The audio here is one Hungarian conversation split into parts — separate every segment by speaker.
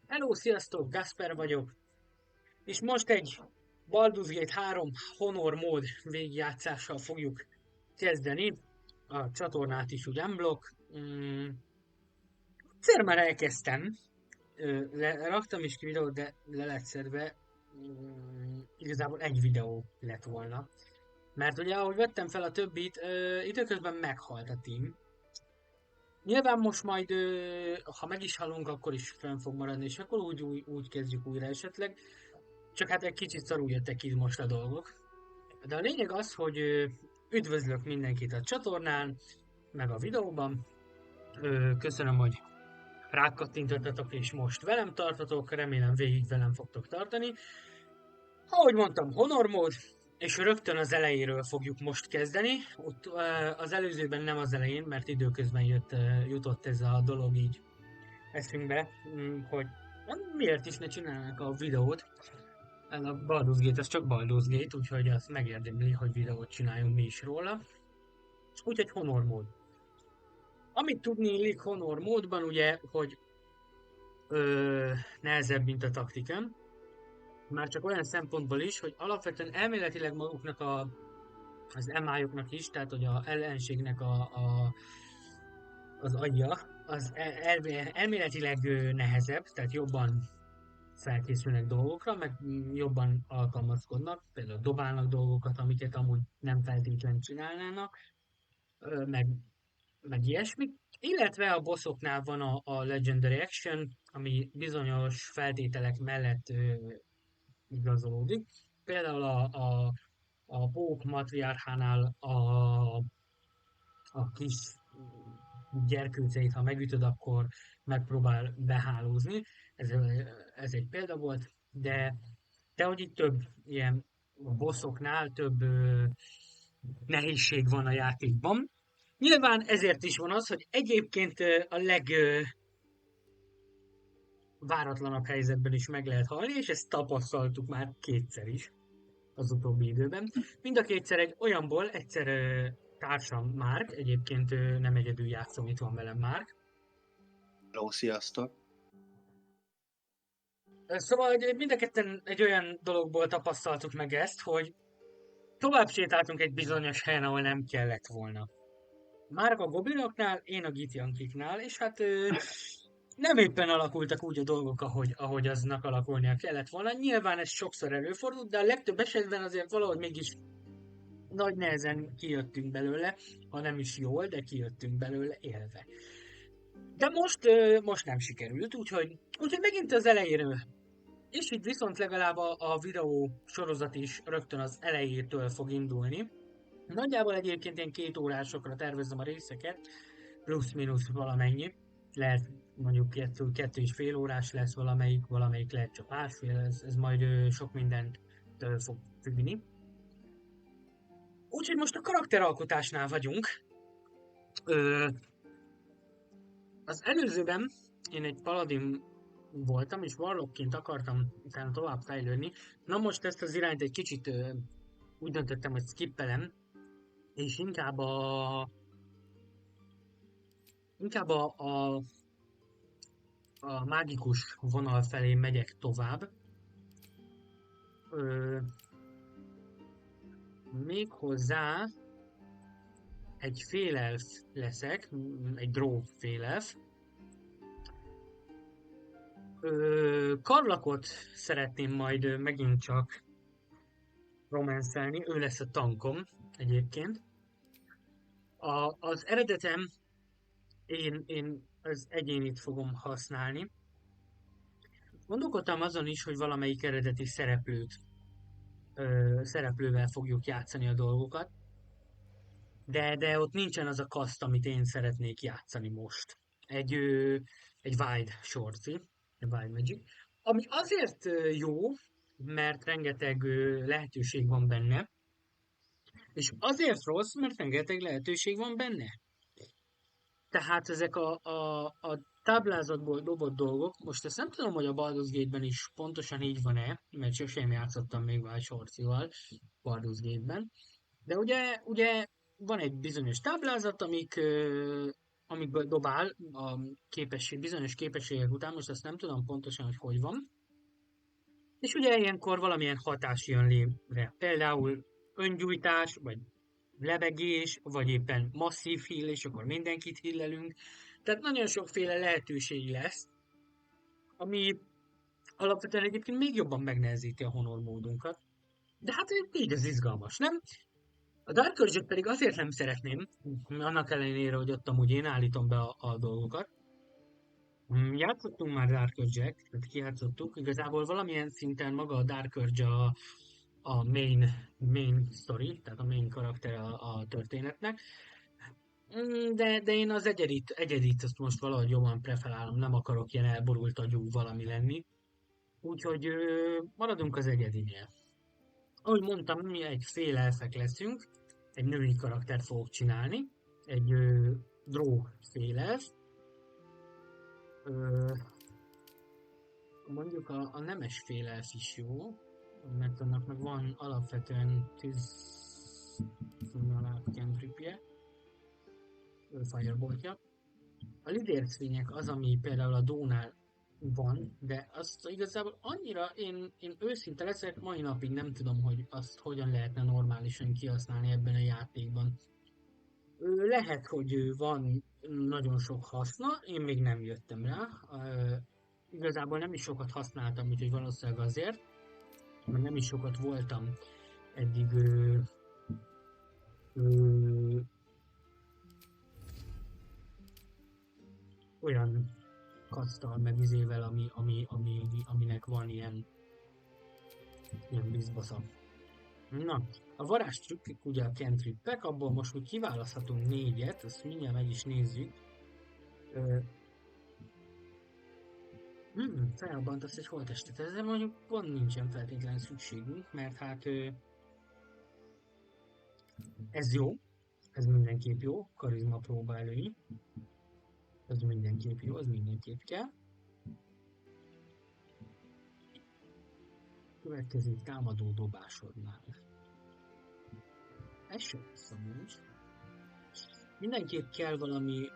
Speaker 1: Hello, sziasztok, Gasper vagyok, és most egy Baldur's Gate 3 Honor mód végigjátszással fogjuk kezdeni. A csatornát is úgy unblock. Egyszer már elkezdtem, raktam is ki videót, de le lett szedve. Igazából egy videó lett volna. Mert ugye, ahogy vettem fel a többit, időközben meghalt a team. Nyilván most majd, ha meg is halunk, akkor is fenn fog maradni, és akkor úgy kezdjük újra esetleg. Csak hát egy kicsit szarul jöttek ki most a dolgok. De a lényeg az, hogy üdvözlök mindenkit a csatornán, meg a videóban. Köszönöm, hogy rákattintottatok és most velem tartotok, remélem végig velem fogtok tartani. Ahogy mondtam, Honor mód, és rögtön az elejéről fogjuk most kezdeni. Ott, az előzőben nem az elején, mert időközben jutott ez a dolog így eszünkbe, hogy miért is ne csinálnánk a videót. Ez a Baldur's Gate, az csak Baldur's Gate, úgyhogy az megérdemli, hogy videót csináljunk mi is róla. Úgyhogy Honor mód. Amit tudni illik Honor módban, ugye, hogy nehezebb, mint a taktikám. Már csak olyan szempontból is, hogy alapvetően elméletileg maguknak az emájoknak is, tehát hogy a ellenségnek az agya, az elméletileg nehezebb, tehát jobban felkészülnek dolgokra, meg jobban alkalmazkodnak, például dobálnak dolgokat, amiket amúgy nem feltétlenül csinálnának, meg, meg ilyesmi. Illetve a bossoknál van a Legendary Action, ami bizonyos feltételek mellett igazolódik. Például a Pók matriárhánál a kis gyerkőceit, ha megütöd, akkor megpróbál behálózni. Ez egy példa volt, de hogy itt több ilyen bosszoknál több nehézség van a játékban. Nyilván ezért is van az, hogy egyébként a legváratlanabb helyzetben is meg lehet halni, és ezt tapasztaltuk már kétszer is az utóbbi időben. Mind a kétszer egy olyanból, egyszer társam Márk, egyébként nem egyedül játszom, itt van velem Márk.
Speaker 2: Hello, sziasztok!
Speaker 1: Szóval hogy mind a ketten egy olyan dologból tapasztaltuk meg ezt, hogy tovább sétáltunk egy bizonyos helyen, ahol nem kellett volna. Márk a goblinoknál, én a gitjankiknál, és hát nem éppen alakultak úgy a dolgok, ahogy aznak alakulnia kellett volna. Nyilván ez sokszor előfordult, de a legtöbb esetben azért valahogy mégis nagy nehezen kijöttünk belőle, ha nem is jól, de kijöttünk belőle élve. De most nem sikerült, úgyhogy megint az elejéről. És itt viszont legalább a videó sorozat is rögtön az elejétől fog indulni. Nagyjából egyébként ilyen 2 órásokra tervezem a részeket, plusz-minusz valamennyi. Lehet mondjuk 2,5 órás lesz valamelyik lehet csak másfél, ez majd sok mindent fog függni. Úgyhogy most a karakteralkotásnál vagyunk. Ö, az előzőben én egy paladin voltam, és warlockként akartam utána tovább fejlődni. Na most ezt az irányt egy kicsit úgy döntöttem, hogy skippelem, és inkább a mágikus vonal felé megyek tovább. Ö, Méghozzá egy félelf leszek, egy dróv félelf. Karlakot szeretném majd megint csak románcelni, ő lesz a tankom egyébként. Az eredetem én az egyénit fogom használni. Gondolkodtam azon is, hogy valamelyik eredeti szereplővel fogjuk játszani a dolgokat, de ott nincsen az a kaszt, amit én szeretnék játszani most. Egy Wild Sorci, egy Wild Magic, ami azért jó, mert rengeteg lehetőség van benne, és azért rossz, mert rengeteg lehetőség van benne. Tehát ezek a táblázatból dobott dolgok, most ezt nem tudom, hogy a Baldur's Gate-ben is pontosan így van-e, mert sosem játszottam még Wild Sorcival Baldur's Gate-ben, de ugye van egy bizonyos táblázat, amikből dobál a bizonyos képességek után, most azt nem tudom pontosan, hogy van. És ugye ilyenkor valamilyen hatás jön létre. Például öngyújtás, vagy lebegés, vagy éppen masszív heal, és akkor mindenkit healelünk. Tehát nagyon sokféle lehetőség lesz, ami alapvetően egyébként még jobban megnehezíti a honor módunkat. De hát így az izgalmas, nem? A Dark Urge-öt pedig azért nem szeretném, annak ellenére, hogy ott amúgy én állítom be a dolgokat. Játszottunk már Dark Urge-ek, tehát kijátszottuk. Igazából valamilyen szinten maga a Dark Urge a main story, tehát a main karakter a történetnek. De én az egyedit azt most valahogy jobban preferálom, nem akarok ilyen elborult agyú valami lenni. Úgyhogy maradunk az egyedinél. Ahogy mondtam, mi egy fél elfek leszünk, egy női karaktert fogok csinálni, egy dró fél elf. Mondjuk a nemes fél elf is jó, mert annak meg van alapvetően 10 cantripje, fireboltja. A lidércvények az, ami például a Dónál van, de azt igazából annyira én őszinte leszek, mai napig nem tudom, hogy azt hogyan lehetne normálisan kihasználni ebben a játékban. Lehet, hogy van nagyon sok haszna, én még nem jöttem rá. Igazából nem is sokat használtam, úgyhogy valószínűleg azért, mert nem is sokat voltam eddig ö, olyan kasztal, meg izével, aminek van ilyen bizbasza. Na, a varázs trükkök ugye a cantrippek, abból most úgy kiválaszthatunk 4-et, azt mindjárt meg is nézzük. Felrobbant azt egy holttestet, ezzel mondjuk pont nincsen feltétlenül szükségünk, mert hát ez jó, ez mindenképp jó, karizma próba előny, ez mindenképp jó, az mindenképp kell. Következő támadó dobásodnál. Ez sem lesz amúgy. Mindenképp kell valami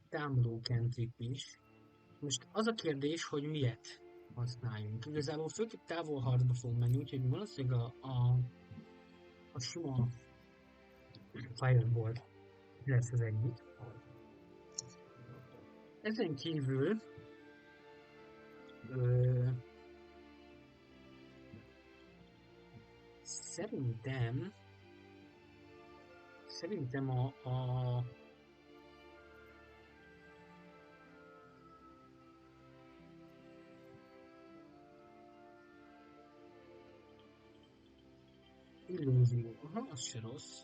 Speaker 1: támadó cantrip is. Most az a kérdés, hogy miért használjunk. Igazából főképp távolharcba fog menni, úgyhogy valószínűleg a sima Firebolt lesz az egyik. Ezen kívül szerintem a illúzió, aha, az se rossz.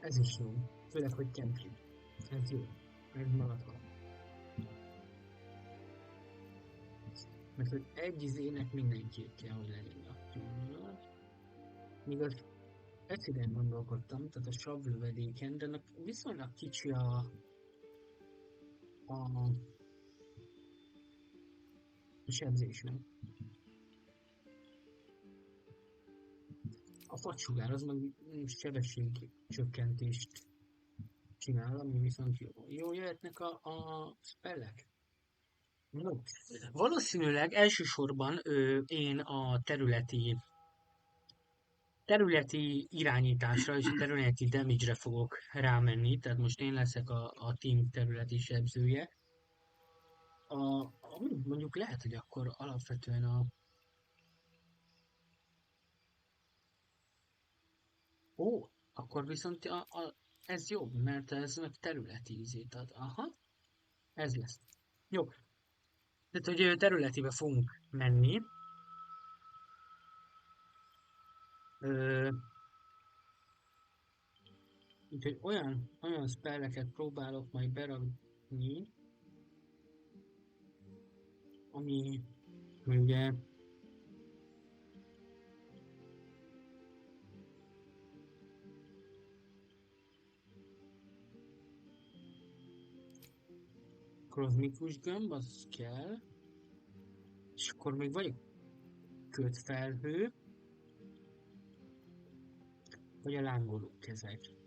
Speaker 1: Ez is jó, főleg, hogy cantrip. Ez jó, ez maradhat. Mert hogy egy izének mindenképp kell, hogy legyen a tűnő. Míg az egyszerűen gondolkodtam, tehát a savlövedéken, de ennek viszonylag kicsi a sebzésem. A fatsugár az meg sebesség csökkentést csinál, ami viszont jó. Jó jöhetnek a spellek. No, valószínűleg elsősorban én a területi irányításra és a területi damage-re fogok rámenni, tehát most én leszek a team területi sebzője. Mondjuk lehet, hogy akkor alapvetően akkor viszont ez jobb, mert ez meg területi ízét ad. Aha, ez lesz. Jó. Tehát, hogy területibe fogunk menni. Úgyhogy olyan spelleket próbálok majd berakni, ami ugye kozmikus gömb, az kell, és akkor még vagyok kötfelhő, vagy a lángoló kezek.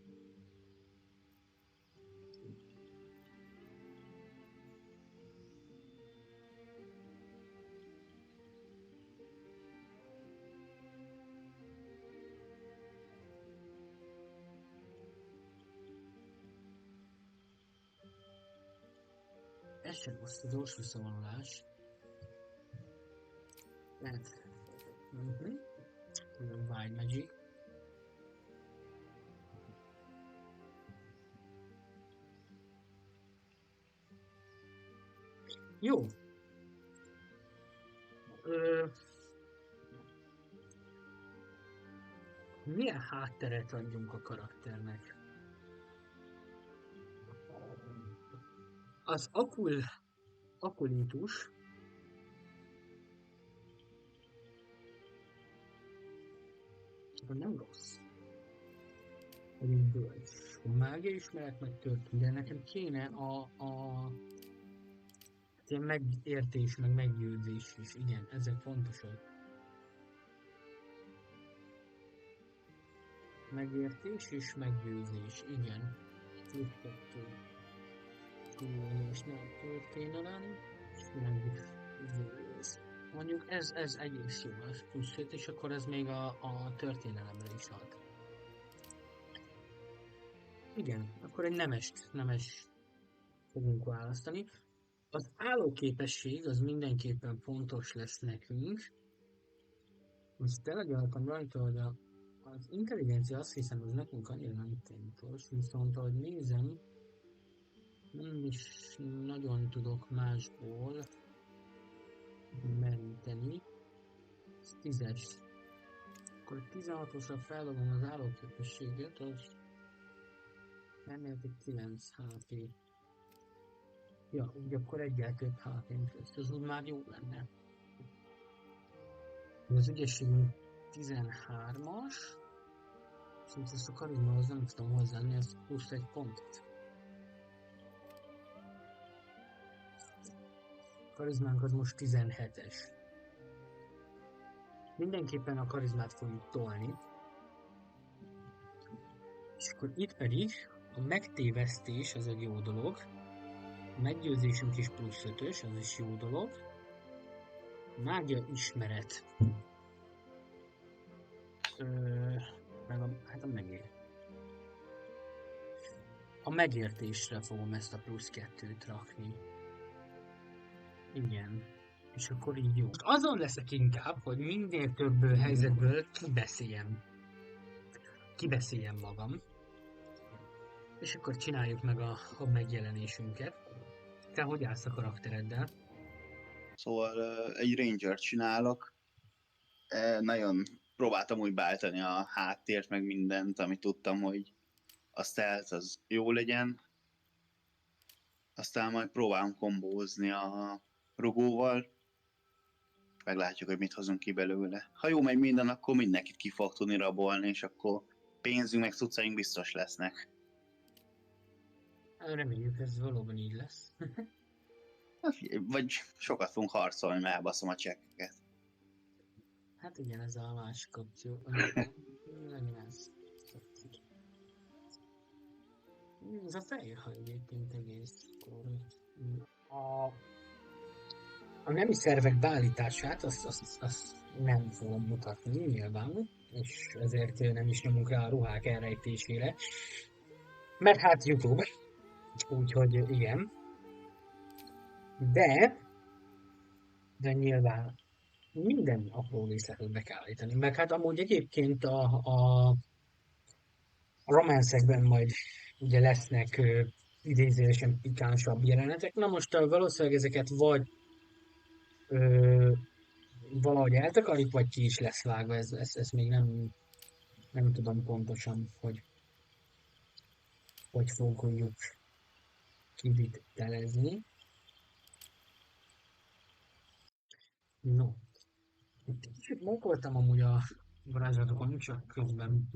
Speaker 1: Ez sem rossz, a gyors visszavonulás. Lehet. Wild Magic. Jó. Milyen hátteret adjunk a karakternek? Az akulitus nem rossz. Egy bölcs. A mágia ismeret megtört, de nekem kéne a ilyen megértés, meg meggyőzés is. Igen, ezek fontosak. Megértés és meggyőzés, igen. Plusz 2. Túlélés, nem történelem, és meggyőzés. Mondjuk ez egész jó, ez plusz 5, és akkor ez még a történelemre is ad. Igen, akkor egy nemes fogunk választani. Az állóképesség az mindenképpen fontos lesz nekünk. Most tényleg akartam rajta, hogy az intelligencia, azt hiszem, az nekünk annyira nem fontos, viszont ahogy nézem, nem is nagyon tudok másból meríteni. Ez 10-es. Akkor 16-osra fellogom az állóképességet, az elméleti 9 HP. Ja, úgy akkor egyel több HP-nk lesz, az úgy már jó lenne. Az ügyességünk 13-as, szóval ezt a karizmához nem tudom hozzáadni, ez plusz egy pontot. A karizmánk az most 17-es. Mindenképpen a karizmát fogjuk tolni. És akkor itt pedig a megtévesztés az egy jó dolog. A meggyőzésünk is plusz 5-ös, az is jó dolog. Mágia ismeret. Hát a megértésre fogom ezt a plusz 2-t rakni. Igen. És akkor így jó. Azon leszek inkább, hogy minél több helyzetből kibeszéljem magam. És akkor csináljuk meg a megjelenésünket. Te hogy állsz a karaktereddel?
Speaker 2: Szóval egy ranger csinálok. Nagyon próbáltam úgy beállítani a háttért, meg mindent, amit tudtam, hogy a stealth az jó legyen. Aztán majd próbálom kombózni a rugóval. Meglátjuk, hogy mit hozunk ki belőle. Ha jó megy minden, akkor mindenkit ki fog tudni rabolni, és akkor pénzünk meg cuccaink biztos lesznek.
Speaker 1: Reméljük, ez valóban így lesz.
Speaker 2: Vagy sokat fogunk harcolni, mert elbaszom a csekkeket.
Speaker 1: Hát igen, ez a másik opció. Legyen ez. Ez a fejha egyébként egész korrekt. A nemi szervek beállítását azt nem fogom mutatni nyilván, és ezért nem is nyomunk rá a ruhák elrejtésére. Mert hát YouTube, úgyhogy igen. De nyilván minden apró részletet be kell állítani. Meg hát amúgy egyébként a romanszekben majd ugye lesznek idézőesen pikánsabb jelenetek. Na most valószínűleg ezeket vagy valahogy eltakarjuk, vagy ki is lesz vágva. Ez még nem tudom pontosan, hogy fogjuk kivitelezni. No. Kicsit mókoltam amúgy a varázslatokon, csak közben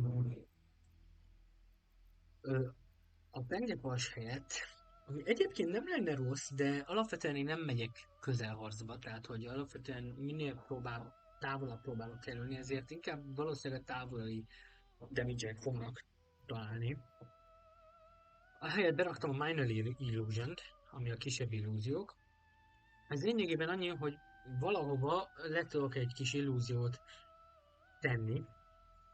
Speaker 1: a pengepas helyett, ami egyébként nem lenne rossz, de alapvetően én nem megyek közelharcba, tehát hogy alapvetően minél próbálok távolabb próbálok kerülni, ezért inkább valószínűleg távoli damage-ek fognak találni. Ahelyett beraktam a Minor Illusion-t, ami a kisebb illúziók. Ez lényegében annyi, hogy valahova le tudok egy kis illúziót tenni.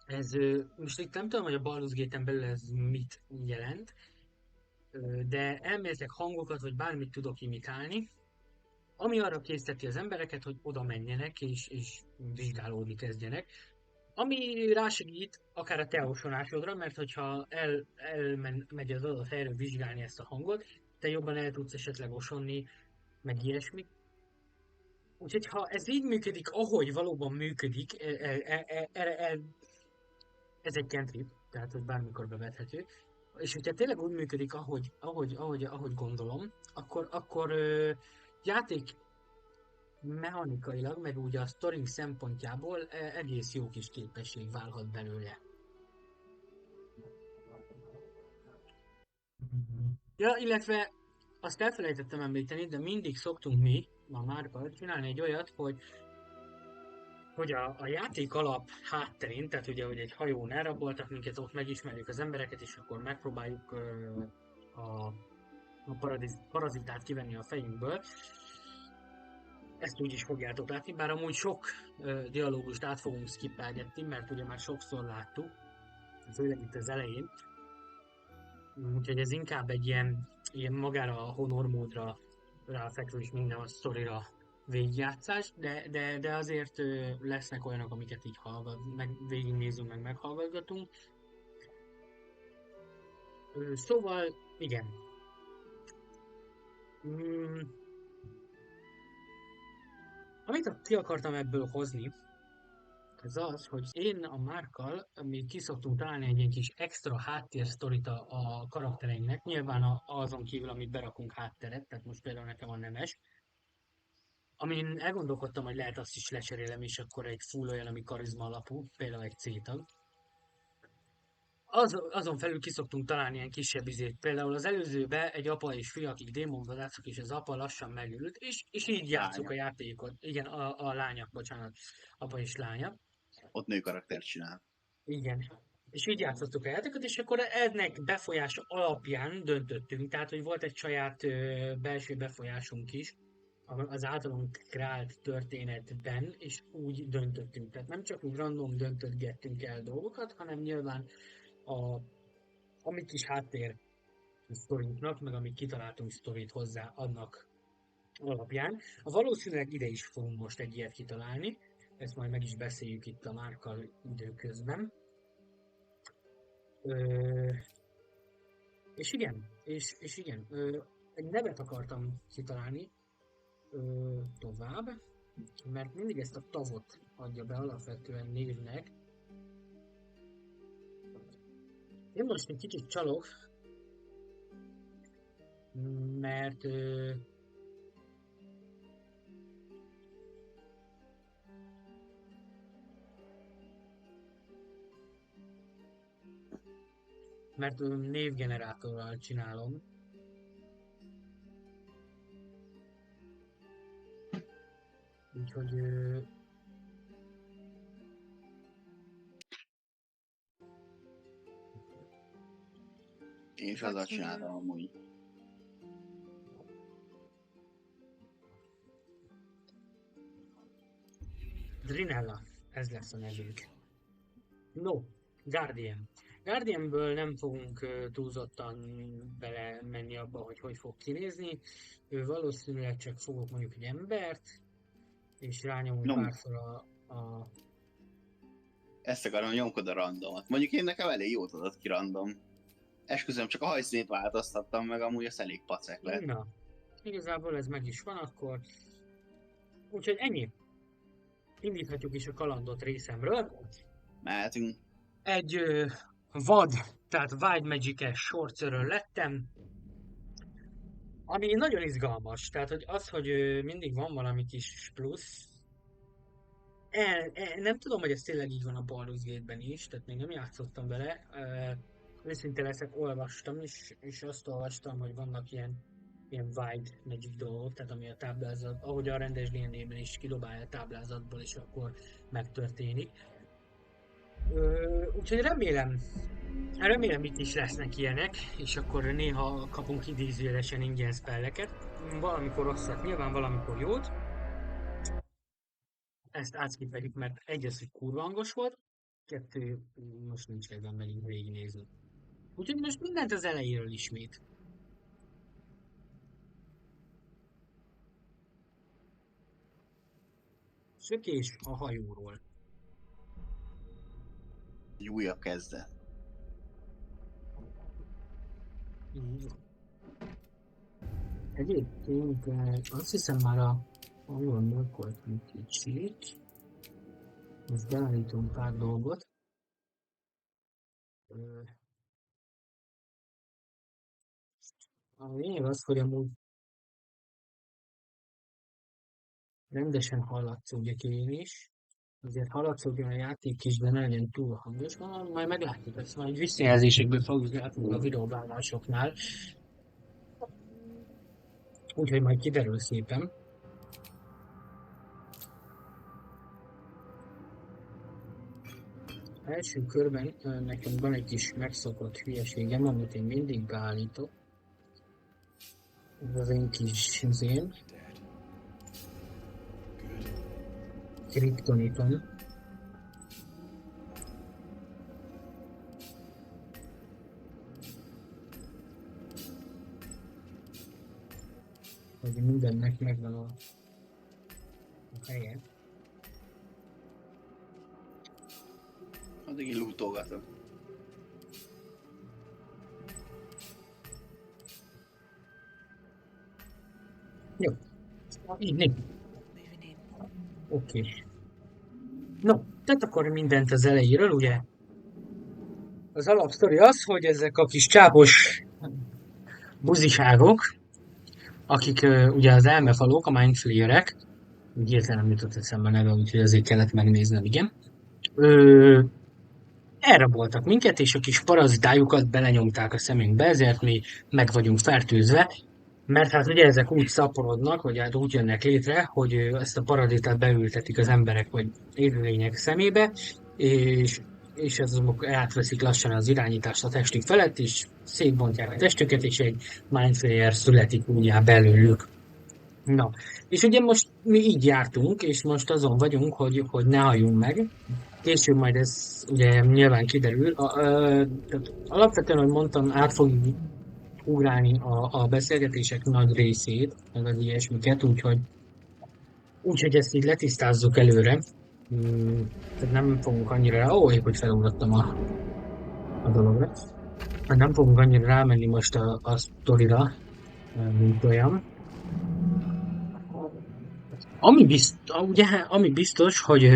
Speaker 1: Ez, most itt nem tudom, hogy a Baldur's Gate-en belül ez mit jelent, de elméletileg hangokat vagy bármit tudok imitálni, ami arra készteti az embereket, hogy oda menjenek és vizsgálódni kezdjenek. Ami rásegít akár a te osonásodra, mert hogyha elmegy az adott helyről vizsgálni ezt a hangot, te jobban el tudsz esetleg osonni, meg ilyesmi. Úgyhogy ha ez így működik, ahogy valóban működik, ez egy cantrip, tehát hogy bármikor bevethető, és hogyha tényleg úgy működik, ahogy gondolom, akkor játék mechanikailag, meg ugye a story szempontjából egész jó kis képesség válhat belőle. Ja, illetve azt elfelejtettem említeni, de mindig szoktunk mi, a Márkkal csinálni egy olyat, hogy a játék alap hátterén, tehát ugye, hogy egy hajón elraboltak minket, ott megismerjük az embereket, és akkor megpróbáljuk a, parazitát kivenni a fejünkből. Ezt úgy is fogjátok látni, bár amúgy sok dialógust át fogunk skippelgetni, mert ugye már sokszor láttuk, főleg itt az elején. Úgyhogy ez inkább egy ilyen magára a honor módra ráfekvő és minden a sztorira végigjátszás, de azért lesznek olyanok, amiket így végignézünk, meg meghallgatgatunk. Szóval, igen. Amit ki akartam ebből hozni, az, hogy én a Márkkal mi ki szoktunk találni egy ilyen kis extra háttérsztorit a karaktereinknek, nyilván azon kívül, amit berakunk hátteret, tehát most például nekem a nemes, amin elgondolkodtam, hogy lehet azt is lecserélem, és akkor egy full olyan, ami karizma alapú, például egy C-tag. Azon felül ki szoktunk találni ilyen kisebb izét. Például az előzőbe egy apa és fia, akik démonvadászok, és az apa lassan megült, és így játszuk a
Speaker 2: Lánya.
Speaker 1: játékot. Igen, a lánya, bocsánat, apa és lánya.
Speaker 2: Ott nő karaktert csinál.
Speaker 1: Igen. És így játszottuk a játékot, és akkor ennek befolyása alapján döntöttünk. Tehát, hogy volt egy saját belső befolyásunk is az általunk kreált történetben, és úgy döntöttünk. Tehát nem csak úgy random döntöttgettünk el dolgokat, hanem nyilván a mi kis háttér sztorinknak, meg amit kitaláltunk sztorit hozzá annak alapján. Valószínűleg ide is fogunk most egy ilyet kitalálni, ezt majd meg is beszéljük itt a Márkkal időközben. És igen, egy nevet akartam kitalálni tovább, mert mindig ezt a tavot adja be alapvetően névnek. Én most egy kicsit csalok, mert névgenerátorral csinálom. Úgyhogy
Speaker 2: Én is azzal csináltam amúgy.
Speaker 1: Drinella, ez lesz a nevünk. No, Guardian. Guardianből nem fogunk túlzottan bele menni abba, hogy fog kinézni. Valószínűleg csak fogok mondjuk egy embert, és rányomunk párszor a...
Speaker 2: Ezt akarom, nyomkod a randomot. Mondjuk én nekem elég jót adott ki random. Esküszöm, csak a hajszínét változtattam meg, amúgy az elég pacek lett.
Speaker 1: Na, igazából ez meg is van akkor. Úgyhogy ennyi. Indíthatjuk is a kalandot részemről.
Speaker 2: Mehetünk.
Speaker 1: Egy vad, tehát Wild Magic-es sorcerer lettem, ami nagyon izgalmas, tehát hogy az, hogy mindig van valami kis plusz, nem tudom, hogy ez tényleg így van a Baldur's Gate-ben is, tehát még nem játszottam vele, őszinte leszek, olvastam is, és azt olvastam, hogy vannak ilyen ilyen wide magic dolgok, tehát ami a táblázat, ahogy a rendes D&D-ben is kidobálja a táblázatból, és akkor megtörténik. Úgyhogy remélem itt is lesznek ilyenek, és akkor néha kapunk idézőjelesen ingyen spelleket. Valamikor rosszat, nyilván valamikor jót. Ezt átszkipeljük, mert egy az, hogy kurva hangos volt, kettő, most nincs kedvem megint végignézni. Úgyhogy most mindent az elejéről ismét. Szökés a hajóról.
Speaker 2: Egy újabb kezdet.
Speaker 1: Egyébként azt hiszem már a hajón megvoltunk kicsit. Most beállítunk pár dolgot. A lényeg az, hogy amúgy rendesen hallatszódjak én is. Azért hallatszódjon a játék is, de ne legyen túl hangos. Majd meglátjuk, ezt majd visszajelzésekből fogjuk látni a videóvágásoknál. Úgyhogy majd kiderül szépen. Első körben nekem van egy kis megszokott hülyeségem, amit én mindig beállítok. Ez az én kis zén. Kriptoniton. Hogy mindennek megvan a helye.
Speaker 2: Addig én lootolgatom.
Speaker 1: Jó. Így négy. Oké. No, tehát akkor mindent az elejéről, ugye? Az alapsztori az, hogy ezek a kis csápos buziságok, akik ugye az elmefalók, a mindflayerek, úgy értelem jutott eszembe neve, úgyhogy azért kellett megnéznem, igen. Elraboltak minket, és a kis parazitájukat belenyomták a szemünkbe, ezért mi meg vagyunk fertőzve, mert hát ugye ezek úgy szaporodnak, vagy hát úgy jönnek létre, hogy ezt a parazitát beültetik az emberek vagy élőlények szemébe, és azok átveszik lassan az irányítást a testük felett, és szétbontják a testüket, és egy mindflayer születik úgyjá belőlük. Na, és ugye most mi így jártunk, és most azon vagyunk, hogy ne halljunk meg. Később majd ez ugye nyilván kiderül. Alapvetően, ahogy mondtam, át fogjuk ugrálni a beszélgetések nagy részét, meg az ilyesmiket, úgyhogy ezt így letisztázzuk előre. Tehát nem fogunk annyira, épp hogy felugrottam a dologra. Nem fogunk annyira rámenni most a sztorira, mint olyan. Ami biztos, hogy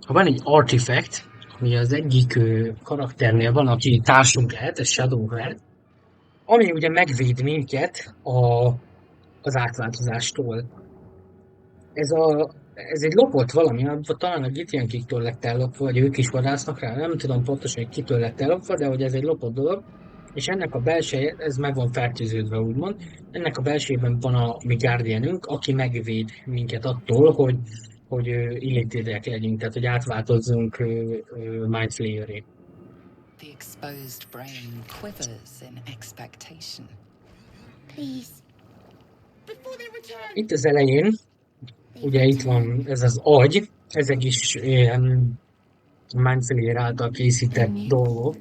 Speaker 1: ha van egy artifact, ami az egyik karakternél van, aki társunk lehet, ez Shadowheart, ami ugye megvéd minket az átváltozástól. Ez egy lopott valami, talán a Githyankiktól lett ellopva, vagy ők is vadásznak rá, nem tudom pontosan, hogy kitől lett ellopva, de hogy ez egy lopott dolog, és ennek a belseje, ez meg van fertőződve úgymond, ennek a belsejében van a mi Guardianünk, aki megvéd minket attól, hogy illitérek legyünk, tehát hogy átváltozzunk Mindflayer-ré.
Speaker 3: The exposed brain quivers in expectation.
Speaker 4: Please. Before they return.
Speaker 1: Itt az elején, ugye itt van ez az agy, ezek is ilyen Mindflayer által készített dolgok.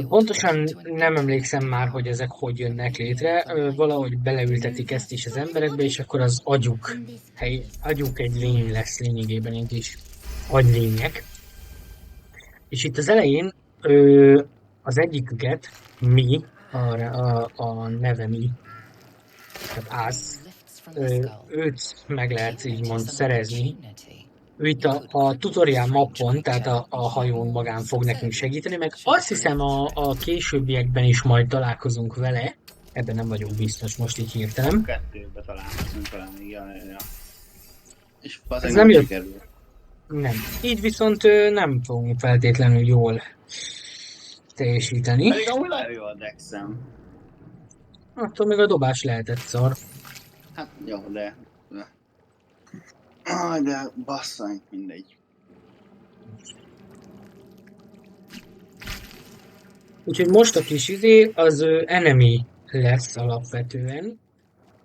Speaker 1: Pontosan nem emlékszem már, hogy ezek hogy jönnek létre, valahogy beleültetik ezt is az emberekbe, és akkor az agyuk egy lény lesz lényegében, egy kis agylények. És itt az elején az egyiküket, mi, a neve mi, tehát ász, őt meg lehet így mond szerezni. Ő itt a tutorial mappon, tehát a hajón magán fog nekünk segíteni, meg azt hiszem a későbbiekben is majd találkozunk vele, ebben nem vagyok biztos most így hirtelen.
Speaker 2: Kettőbe találkozunk talán, ja. És
Speaker 1: ez nem jött. Nem. Így viszont nem fogunk feltétlenül jól teljesíteni.
Speaker 2: Pedig amúgy nagyon jó a Dexem.
Speaker 1: Attól még a dobás lehetett szar.
Speaker 2: Hát jó, de... Aj, de basszony, mindegy.
Speaker 1: Úgyhogy most a kis az enemy lesz alapvetően.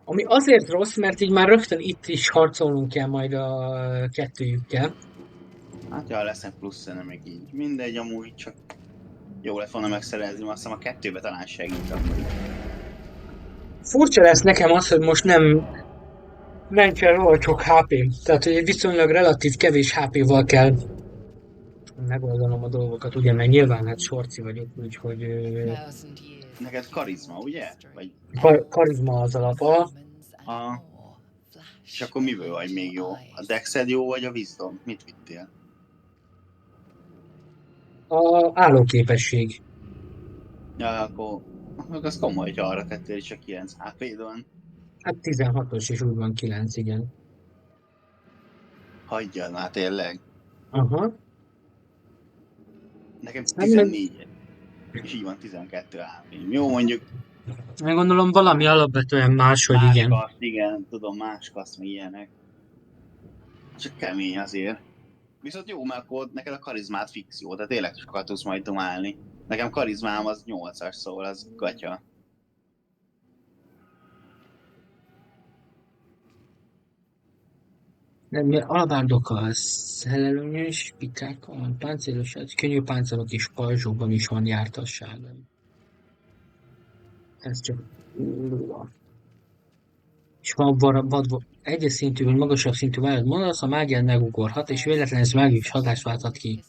Speaker 1: Ami azért rossz, mert így már rögtön itt is harcolnunk kell majd a kettőjükkel.
Speaker 2: Hát ja, lesznek plusz még így. Mindegy, amúgy csak jó lett volna megszerezni, azt hiszem a kettőbe talán segít amúgy.
Speaker 1: Furcsa lesz nekem az, hogy most nem kell rohadt sok HP-m. Tehát, hogy viszonylag relatív kevés HP-val kell megoldanom a dolgokat, ugye, mert nyilván hát sorci vagyok, úgyhogy
Speaker 2: Neked karizma, ugye? Vagy...
Speaker 1: karizma az alapa.
Speaker 2: És akkor miből vagy még jó? A Dexed jó, vagy a Wisdom? Mit vittél?
Speaker 1: A állóképesség.
Speaker 2: Ja, akkor az komoly, hogyha arra tettél, csak 9 HP-d van.
Speaker 1: Hát 16-os és úgy van 9, igen.
Speaker 2: Hagyjad már tényleg.
Speaker 1: Aha.
Speaker 2: Nekem 14, és így van 12 HP. Jó, mondjuk...
Speaker 1: Én gondolom valami alapvetően máshogy,
Speaker 2: más
Speaker 1: igen.
Speaker 2: Kaszt, igen, tudom, más kaszt, meg ilyenek. Csak kemény azért. Viszont jó, mert akkor neked a karizmát fix jó, tehát tényleg sokat tudsz majd domálni. Nekem karizmám az 8-as, szóval az gatya.
Speaker 1: Alabárdokkal, szellelőnyös, pikákkal, páncélos, könnyű páncélok és pajzsokban is van jártasság. Ez csak... És van egyes szintű vagy magasabb szintű vállalat mondasz, a mágián megugorhat, és véletlenül ez mágikus hatást válthat ki.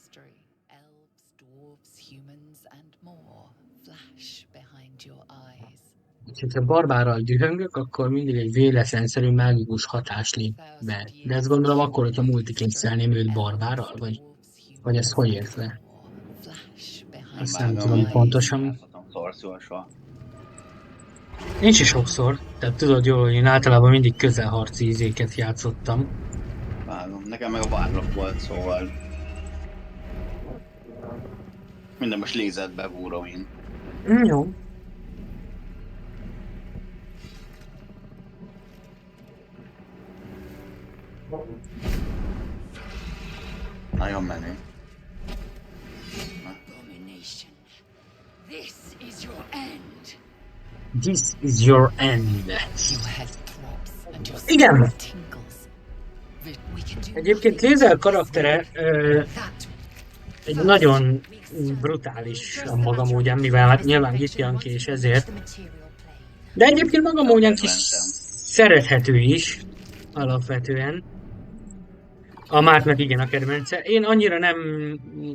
Speaker 1: És ha barbárral dühöngök, akkor mindig egy véletlenszerű mágikus hatás lép be. De ezt gondolom akkor, hogyha multikinszelném őt barbárral, vagy ezt hogy értve? Azt nem tudom pontosan. Én is sokszor, tehát tudod jól, hogy én általában mindig közelharci izéket játszottam.
Speaker 2: Vágom, nekem meg a Warlock volt, szóval... Minden most lézetbe búrom én.
Speaker 1: Jó.
Speaker 2: Nagyon menő.
Speaker 4: This is your end.
Speaker 1: This is your end. Igen. Egyébként Lézel karaktere egy nagyon brutális a maga módján, mivel hát nyilván Githyanki és ezért. De egyébként maga módján is szerethető is, alapvetően. A Márknak igen a kedvence. Én annyira nem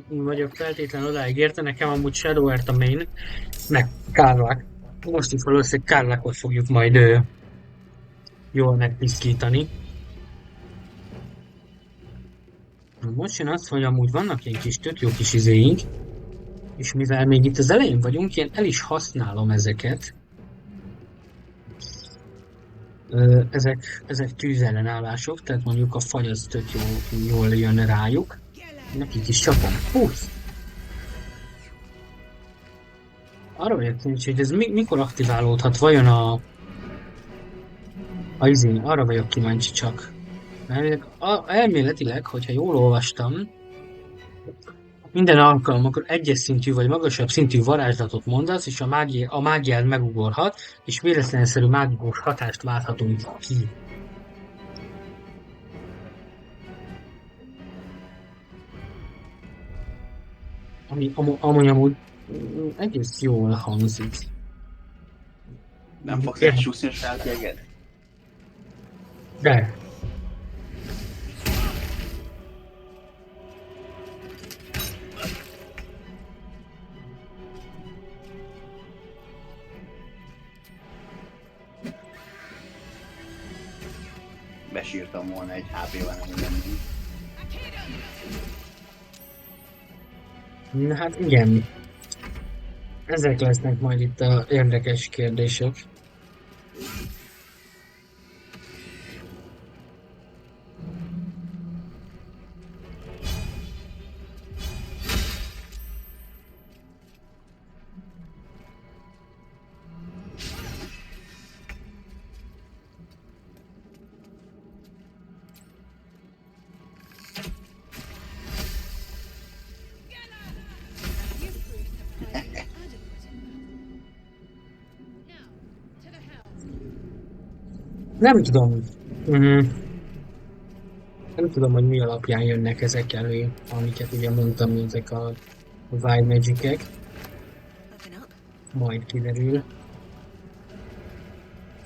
Speaker 1: vagyok feltétlenül odáig érte, nekem amúgy Shadowheart a main, meg Karlach. Most itt valószínűleg Karlachot fogjuk majd jól megpiszkítani. Most jön az, hogy amúgy vannak ilyen kis tök jó kis izéink, és mivel még itt az elején vagyunk, én el is használom ezeket. Ezek tűzellenállások, tehát mondjuk a fagy az tök jól jön rájuk. Nekik is csapom. Húsz! Arra vagyok kíváncsi, hogy ez mikor aktiválódhat, vajon a izén, arra vagyok kíváncsi csak. Mert elméletileg, hogyha jól olvastam, minden alkalommal egyes szintű vagy magasabb szintű varázslatot mondasz, és a mágiád megugorhat, és véletlenszerű mágikus hatást válthatunk ki. Ami amúgy egész jól hangzik.
Speaker 2: Nem fogsz elsúszni a sártjeget?
Speaker 1: De.
Speaker 2: Besírtam volna egy HP-vel, nem.
Speaker 1: Na hát igen. Ezek lesznek majd itt a érdekes kérdések. Nem tudom. Mhm. Nem tudom, hogy mi alapján jönnek ezek elő, amiket ugye mondtam, ezek a Wild Magic-ek.
Speaker 4: Open up.
Speaker 1: Majd kiderül.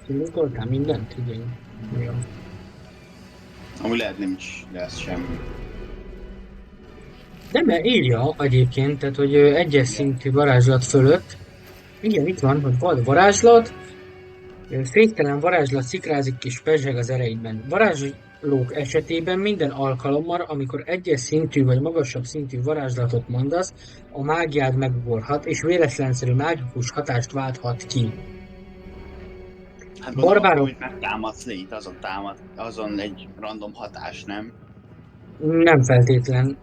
Speaker 1: Kilutoltál mindent? Igen. Jó.
Speaker 2: Ami lehet nincs lesz semmi.
Speaker 1: De mert írja egyébként, tehát hogy egyes szintű varázslat fölött, igen, itt van, hogy vad varázslat, féktelen varázslat szikrázik és pezseg az ereidben. Varázslók esetében minden alkalommal, amikor egyes szintű vagy magasabb szintű varázslatot mondasz, a mágiád megugorhat, és véletlenszerű mágikus hatást válthat ki.
Speaker 2: Hát gondolom akkor,
Speaker 1: Barbárok
Speaker 2: hogy megtámadsz légy, azon támad, azon egy random hatás, nem?
Speaker 1: nem feltétlen,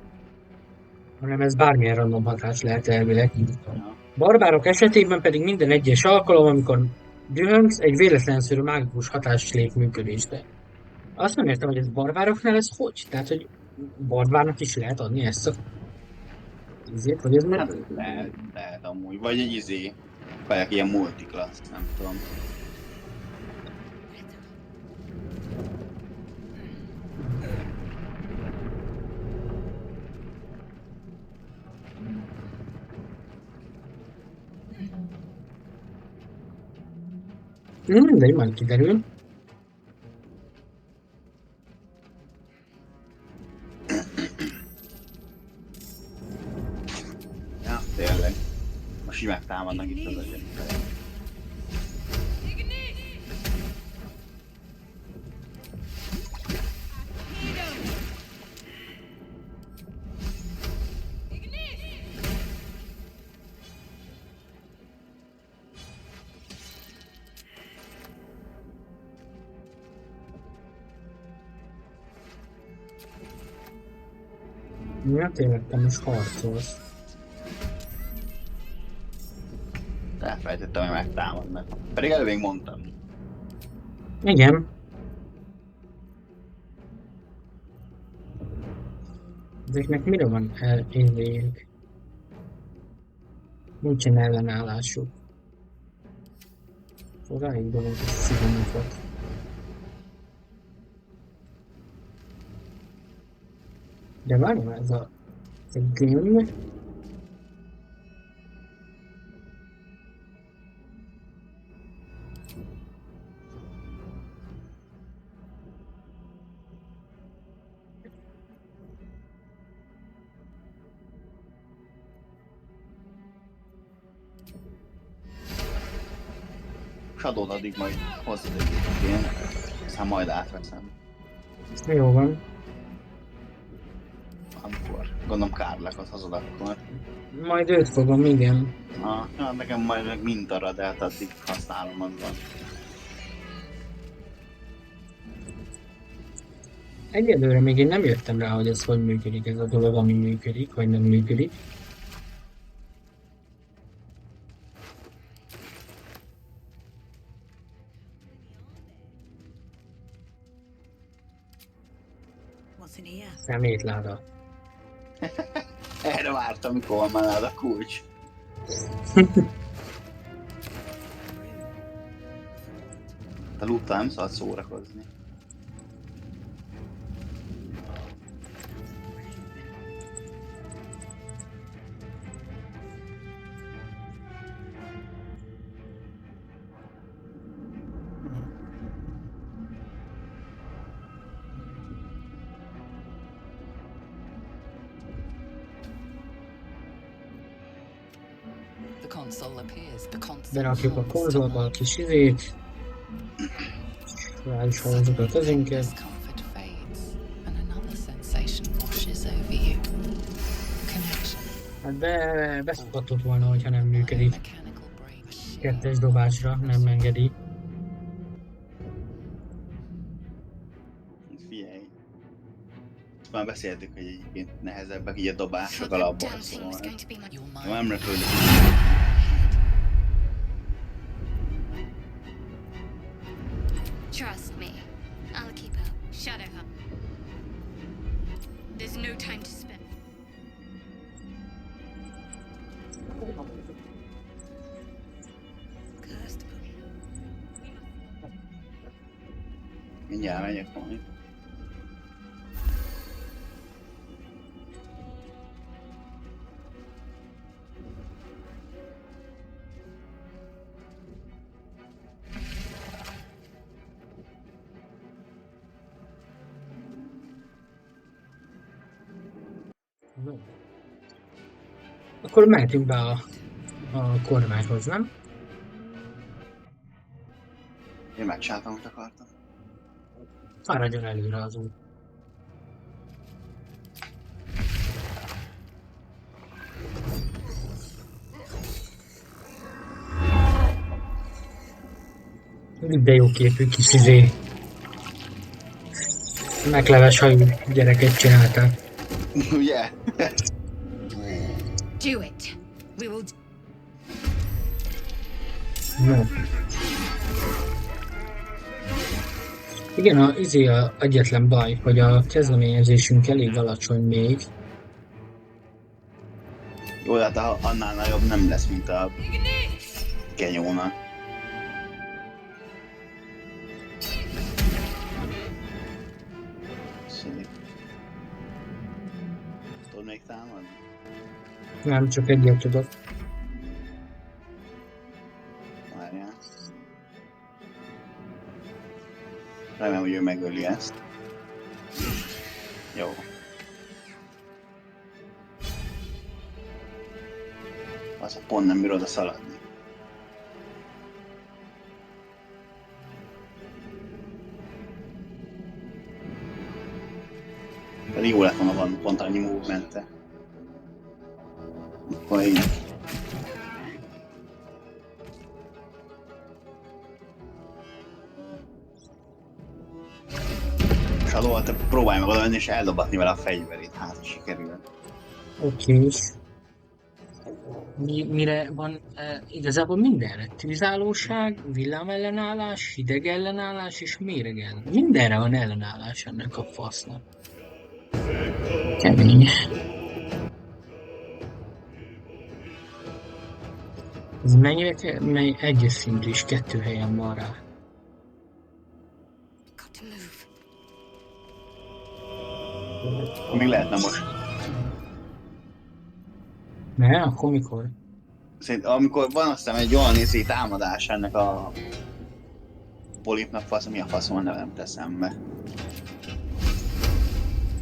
Speaker 1: hanem ez bármilyen random hatás lehet elvileg.
Speaker 2: Ja.
Speaker 1: Barbárok esetében pedig minden egyes alkalom, amikor dühöngsz, egy véletlenszerű mágikus hatás lép működésbe. Azt nem értem, hogy ez barbároknál ez hogy? Tehát, hogy barbárnak is lehet adni ezt a ízét, vagy ez meg...
Speaker 2: Hát lehet amúgy. Vagy egy vagy ilyen multiclass, nem tudom.
Speaker 1: Mindegy, majd kiderül.
Speaker 2: Ja, tényleg. Most így megtámadnak itt az agyat.
Speaker 1: Ja, tényleg, te most harcolsz.
Speaker 2: Elfelejtettem, hogy megtámadnak. Pedig előbb még mondtam.
Speaker 1: Igen. Ezeknek mire van elérjük? Nincsen ellenállásuk. Ráig dolog a szívemukat. De várjál, ez a game.
Speaker 2: Shadow-t addig majd hozzad egyébként. Aztán majd átveszem.
Speaker 1: Jó van.
Speaker 2: Amikor. Gondolom Kárlákat hozod akkor.
Speaker 1: Majd őt fogom, igen.
Speaker 2: Ja, nekem majd meg mintara, de hát addig használom azban.
Speaker 1: Egyelőre még én nem jöttem rá, hogy ez hogy működik, ez a dolog, ami működik, vagy nem működik.
Speaker 4: What's in here?
Speaker 1: Szemétláda.
Speaker 2: Erre vártam, mikor van már a kulcs. A loot nem szabad szórakozni.
Speaker 3: The console appears. The console
Speaker 1: Berakjuk a
Speaker 3: hums
Speaker 1: konzolba a kis izét. Rá is hozzuk a kezünket.
Speaker 3: Discomfort fades, and another sensation washes over you. Connection.
Speaker 1: Hát beszokhatott volna, hogyha nem működik.
Speaker 3: Mechanical break.
Speaker 1: Kettes dobásra nem engedi.
Speaker 2: Figyelj. Ezt már beszéltük, hogy egyébként nehezebbek így a
Speaker 4: So
Speaker 2: dobások
Speaker 4: that
Speaker 2: alapból,
Speaker 4: damn thing was
Speaker 2: szóval.
Speaker 4: going to be my...
Speaker 3: Your
Speaker 2: Jó, nem
Speaker 3: mind
Speaker 2: repülünk.
Speaker 4: Trust me. I'll keep up. Shadowhunt. There's no time to spend. Cursed.
Speaker 2: Mindjárt megyek majd.
Speaker 1: Jó. Akkor mehetünk be a kormányhoz, nem?
Speaker 2: Én megcsináltam, amit akartam.
Speaker 1: Fáradjon előre az út. De jó képű kis megleves hajú gyereket csináltál.
Speaker 2: Ugye?
Speaker 4: Do it. We will.
Speaker 1: No. Igen, a egyetlen baj, hogy a kezdeményezésünk elég alacsony még.
Speaker 2: Jó, de hát annál nagyobb nem lesz, mint a kenyónak. Szép. Tudod még támadni?
Speaker 1: Nem, csak egyet tudok.
Speaker 2: Várjál. Remélem, hogy ő megöli ezt. Jó. Az a pont nem bír oda szaladni. Pedig jó lett volna, van pont annyi movement-e. Akkor így. Shadow, te próbálj meg oda menni és eldobatni vele a fegyverét, hát sikerül.
Speaker 1: Oké. Mire van igazából mindenre? Tűzállóság, villámellenállás, hidegellenállás és méregen. Mindenre van ellenállás ennek a fasznak. Kemény. Ez mennyire egyes szintű is 2 helyen van rá.
Speaker 4: Got to move.
Speaker 2: Még lehetne most.
Speaker 1: Ne? Akkor mikor?
Speaker 2: Szerintem, amikor van aztán egy olyan nézi támadás ennek a polipnak, fasz, mi a faszom a nevem teszem be.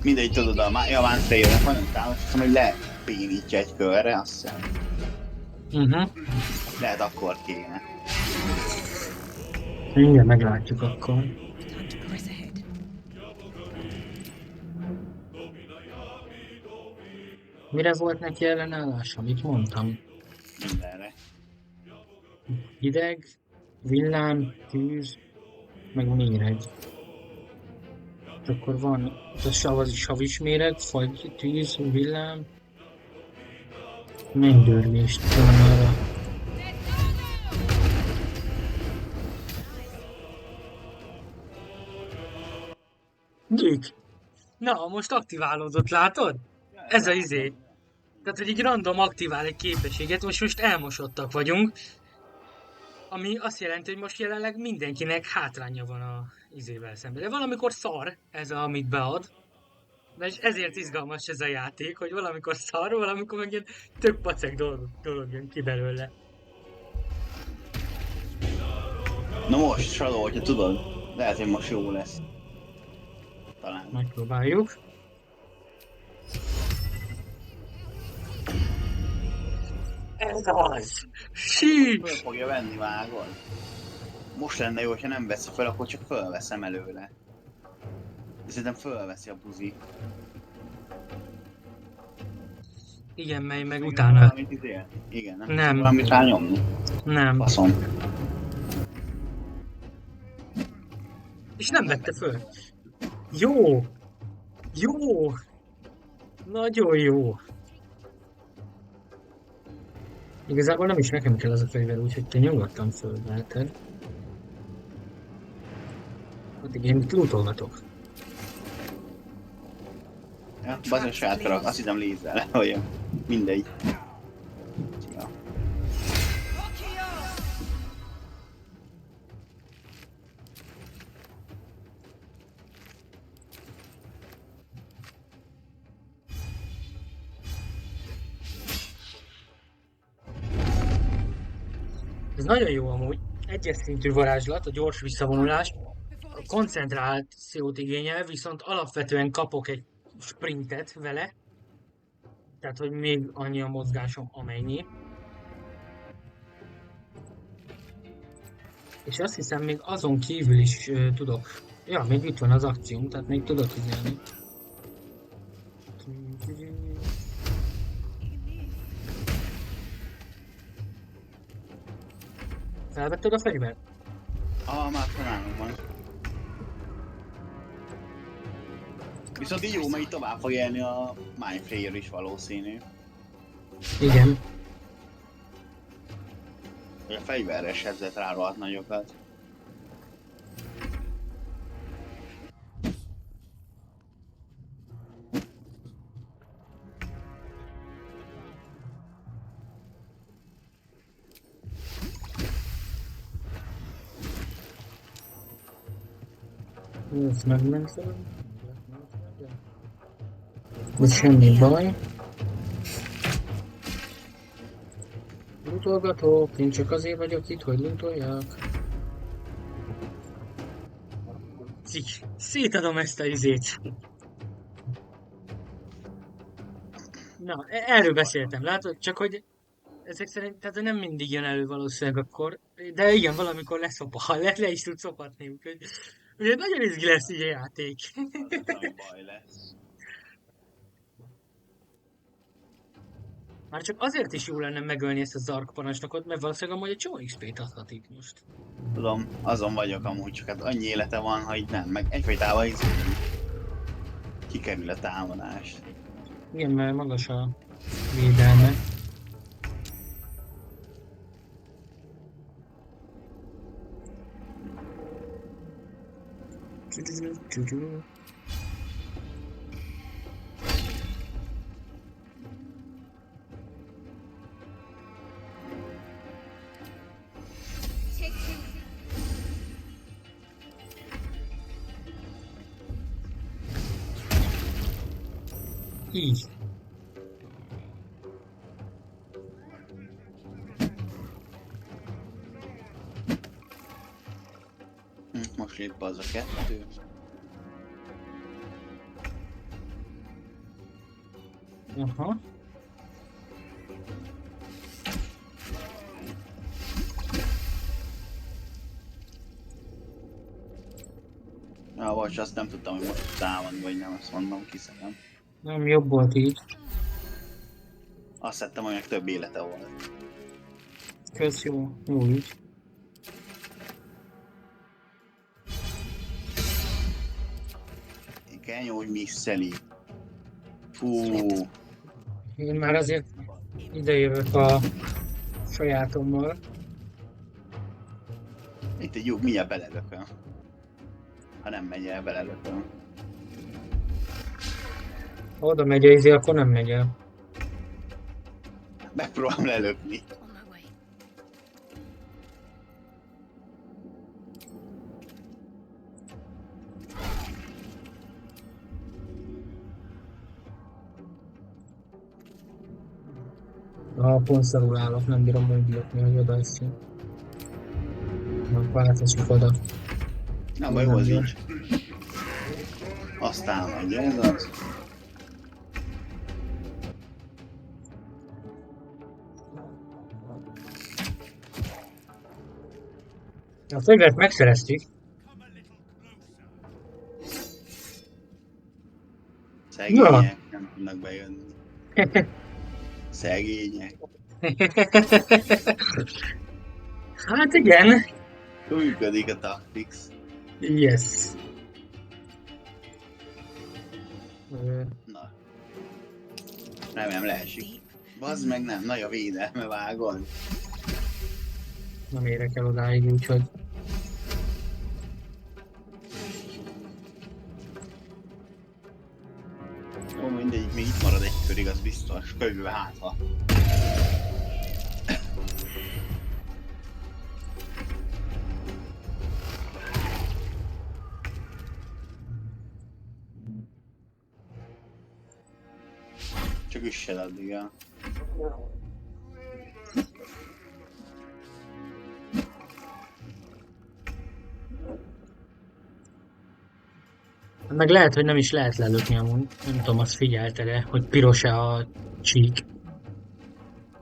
Speaker 2: Mindegy, tudod, a Javán Freyre van egy támadás, azt hiszem, hogy lepénítja egy körre, azt hiszem. Lehet akkor kéne.
Speaker 1: Mindjárt meglátjuk akkor.
Speaker 4: Time to press ahead.
Speaker 1: Mire volt neki ellenállása? Mit mondtam?
Speaker 2: Mindenre.
Speaker 1: Hideg, villám, tűz, meg méreg. És akkor van az savis méreg, fagy, tűz, villám. Mennydörgést van arra. Gyűjt! Na, most aktiválódott, látod? Ez a izé. Tehát, hogy így random aktivál egy képességet, most elmosottak vagyunk. Ami azt jelenti, hogy most jelenleg mindenkinek hátránya van a izével szemben. De valamikor szar ez, amit bead. De ezért izgalmas ez a játék, hogy valamikor szar, valamikor meg ilyen tök pacek dolog jön ki belőle.
Speaker 2: Na most, Shadow, hogyha tudod, lehet, hogy most jó lesz. Talán.
Speaker 1: Megpróbáljuk. Ez az! Sík!
Speaker 2: Föl fogja venni, vágod? Most lenne jó, hogyha nem veszi fel, akkor csak fölveszem előle. De szerintem fölveszi a buzi.
Speaker 1: Igen, mely meg utána.
Speaker 2: Valamit izél? Igen,
Speaker 1: Nem.
Speaker 2: Valamit rányomni?
Speaker 1: Nem.
Speaker 2: Faszom.
Speaker 1: És nem vette föl. Jó! Jó! Nagyon jó! Igazából nem is nekem kell az a fegyver, úgyhogy te nyugodtan fölveheted. Addig én itt lootolgatok.
Speaker 2: Ja, bazd a saját karak, azt hiszem lézzel, hogy mindegy. Ja.
Speaker 1: Ez nagyon jó amúgy. Egyes szintű varázslat, a gyors visszavonulás, a koncentrációt igényel, viszont alapvetően kapok egy sprintet vele, tehát hogy még annyi a mozgásom amennyi. És azt hiszem még azon kívül is tudok. Ja, még itt van az akcióm, tehát még tudok üzenni. Felvetted a fegyvert?
Speaker 2: Már talán van. Viszont így jó, mert így tovább fog élni a Mindflayer is valószínű.
Speaker 1: Igen.
Speaker 2: A fegyverre sebzett rá rohadt nagyokat.
Speaker 1: Ez megmentem. Ez semmi baj. Lootolgatok, én csak azért vagyok itt, hogy lootoljak. Szétadom ezt a izét. Na, erről beszéltem, látod? Csak hogy ezek szerint, tehát nem mindig jön elő valószínűleg akkor, de igen, valamikor le is tud szopatni, úgyhogy ugye nagyon izgi lesz így a játék.
Speaker 2: Nagy baj lesz.
Speaker 1: Már csak azért is jó lenne megölni ezt a Zark parancsnokot, mert valószínűleg amúgy egy csomó XP-t adhat itt most.
Speaker 2: Tudom, azon vagyok amúgy, csak hát annyi élete van, ha így nem, meg egyfajtában így kikerül a támadást.
Speaker 1: Igen, mert magas a védelme. Így.
Speaker 2: Most lép be az a kettő.
Speaker 1: Aha.
Speaker 2: Bocs, azt nem tudtam, hogy most támad, vagy nem, azt mondom, kiszedem.
Speaker 1: Nem jobb volt így.
Speaker 2: Azt hittem, hogy meg több élete volt.
Speaker 1: Kösz jó. Jó így.
Speaker 2: Igen, hogy misseli. Fú,
Speaker 1: Én már azért idejövök a sajátommal.
Speaker 2: itt egy jó, mindjárt belelököm. Ha nem megy el, belelököm.
Speaker 1: Ha oda megy a izé, akkor nem megy el.
Speaker 2: Megpróbálom lelökni.
Speaker 4: On my way.
Speaker 1: Ha pont szarul állok, nem bírom úgy lökni, hogy oda eszik. Nem változik oda.
Speaker 2: Nem baj, az így. Aztán megy, ez az.
Speaker 1: A fegyvert megszereztük.
Speaker 2: Szegények nem tudnak bejönni. Szegények.
Speaker 1: Hát igen.
Speaker 2: Működik a Tactics.
Speaker 1: Yes.
Speaker 2: Na. Remélem leesik. Bazd meg nem, nagy a védelme, vágod.
Speaker 1: Nem érek el odáig, úgyhogy...
Speaker 2: Ó, mindegy, még itt marad egy körig, az biztos. Kövülve hátha. Csak üssed addig, ja.
Speaker 1: Meg lehet, hogy nem is lehet lelökni amúgy. Nem tudom, azt figyelte, hogy piros-e a csík.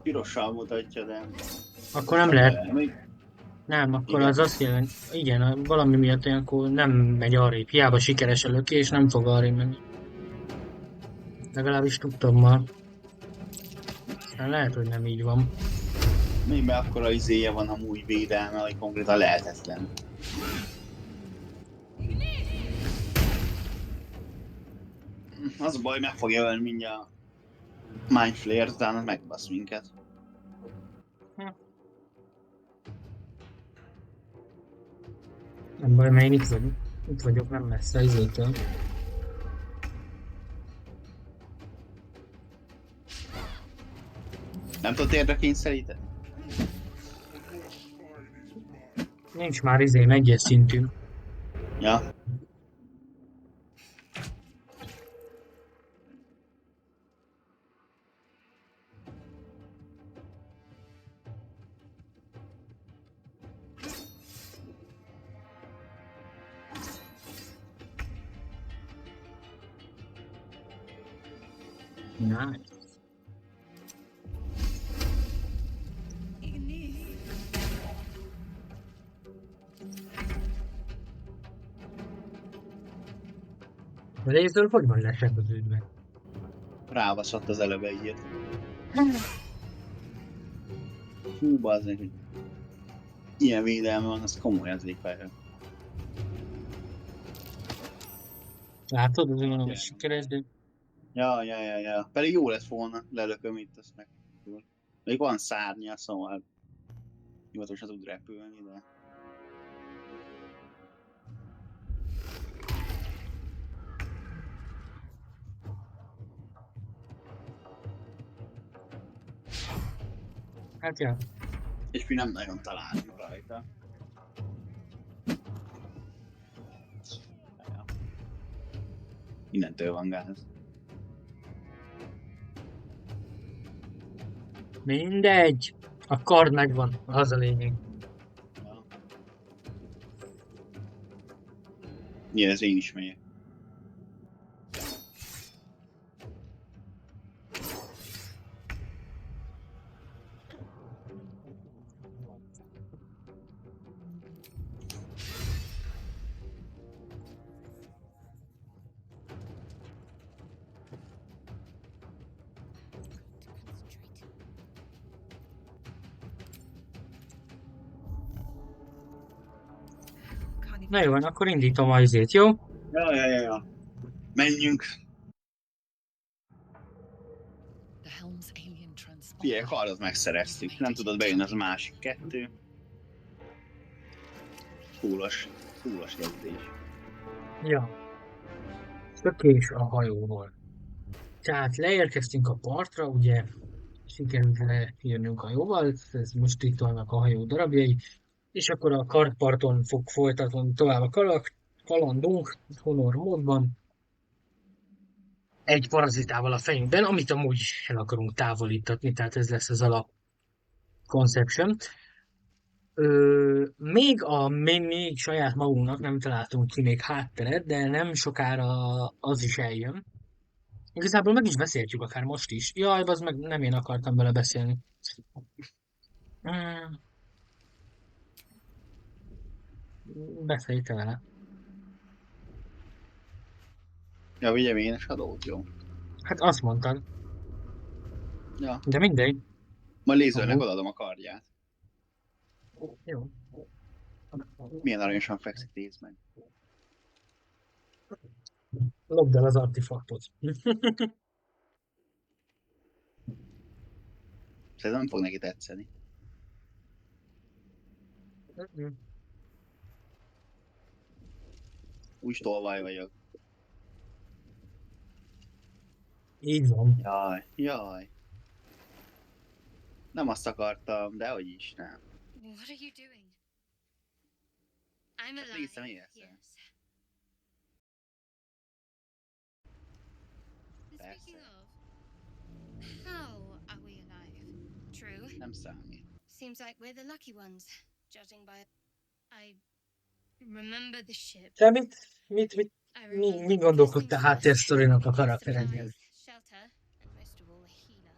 Speaker 2: Pirossal mutatja, de
Speaker 1: Akkor nem lehet.
Speaker 2: még
Speaker 1: Nem, akkor
Speaker 2: igen.
Speaker 1: az azt jelenti, igen, valami miatt olyankor nem megy arrébb. Hiába sikeres a lökés, nem fog arrébb menni. Legalábbis tudtam ma. Aztán lehet, hogy nem így van.
Speaker 2: Még be akkora izéje van a új védelme, hogy konkrétan lehetetlen. Az a baj, meg fogja ölni mindjárt Mind Flayer, utána megbasz minket.
Speaker 1: Nem baj, mert én itt vagyok. Itt vagyok, nem messze izétől.
Speaker 2: Nem tudod érdre kényszeríteni?
Speaker 1: Nincs már izém egyes szintű.
Speaker 2: Ja.
Speaker 1: Nice. A lézről hogy van lesebeződve?
Speaker 2: Rávaszott az előbb egyet. Hú, bazdmeg, hogy ilyen védelme van, az komoly az éghajra.
Speaker 1: Látod, azért mondom, hogy sikeres, de
Speaker 2: Ja. Pedig jó lett volna, lelököm itt, azt meg. Még van szárnya, szóval hivatalosan tud repülni, de...
Speaker 1: hát ja.
Speaker 2: És mi nem nagyon találunk rajta. Ja. Innentől van gáz.
Speaker 1: Mindegy. A kard megvan, az a lényeg.
Speaker 2: Ja. Igen, ez én is megyek.
Speaker 1: Na jó, van, akkor indítom a izét, jó?
Speaker 2: Ja. Menjünk.
Speaker 3: The helm's alien transponder.
Speaker 2: Figyelj, kardot megszereztük. Nem tudod bejönni az a másik kettő. Fúlos kezdés.
Speaker 1: Ja. Szökés a hajóból. Tehát leérkeztünk a partra, ugye sikerült lejönnünk a hajóval, ez most itt vannak a hajó darabjai, és akkor a kardparton fog folytatni tovább a kalandunk, honor módban, egy parazitával a fejünkben, amit amúgy el akarunk távolítatni, tehát ez lesz az alap conception. Még saját magunknak nem találtunk ki még hátteret, de nem sokára az is eljön. Igazából meg is beszéltjük akár most is. Jaj, az meg nem én akartam vele beszélni. Hmm, Beszélj te vele.
Speaker 2: Ja, vigyem én a Shadow-t, jó.
Speaker 1: Hát azt mondtad,
Speaker 2: Ja.
Speaker 1: de mindegy.
Speaker 2: Majd lézernek
Speaker 1: Aha.
Speaker 2: odaadom a kardját.
Speaker 1: Jó.
Speaker 2: Milyen aranyosan fekszik, nézd meg.
Speaker 1: Lopd el az artefaktot.
Speaker 2: Szerintem nem fog neki tetszeni. Úgy tolvaj vagyok.
Speaker 1: Így van.
Speaker 2: Jaj. Nem azt akartam, de hogy is nem.
Speaker 4: What are you doing? I'm
Speaker 2: Hát
Speaker 4: alive.
Speaker 2: nézem, érsz.
Speaker 4: Yes. Speaking of, how are we alive? True.
Speaker 2: Nem számít.
Speaker 4: Seems like we're the lucky ones, judging by. I remember the ship.
Speaker 1: Te mit Mi gondolkodtál háttérsztorinak a karakterednél?
Speaker 4: Shelter, and most of all a healer.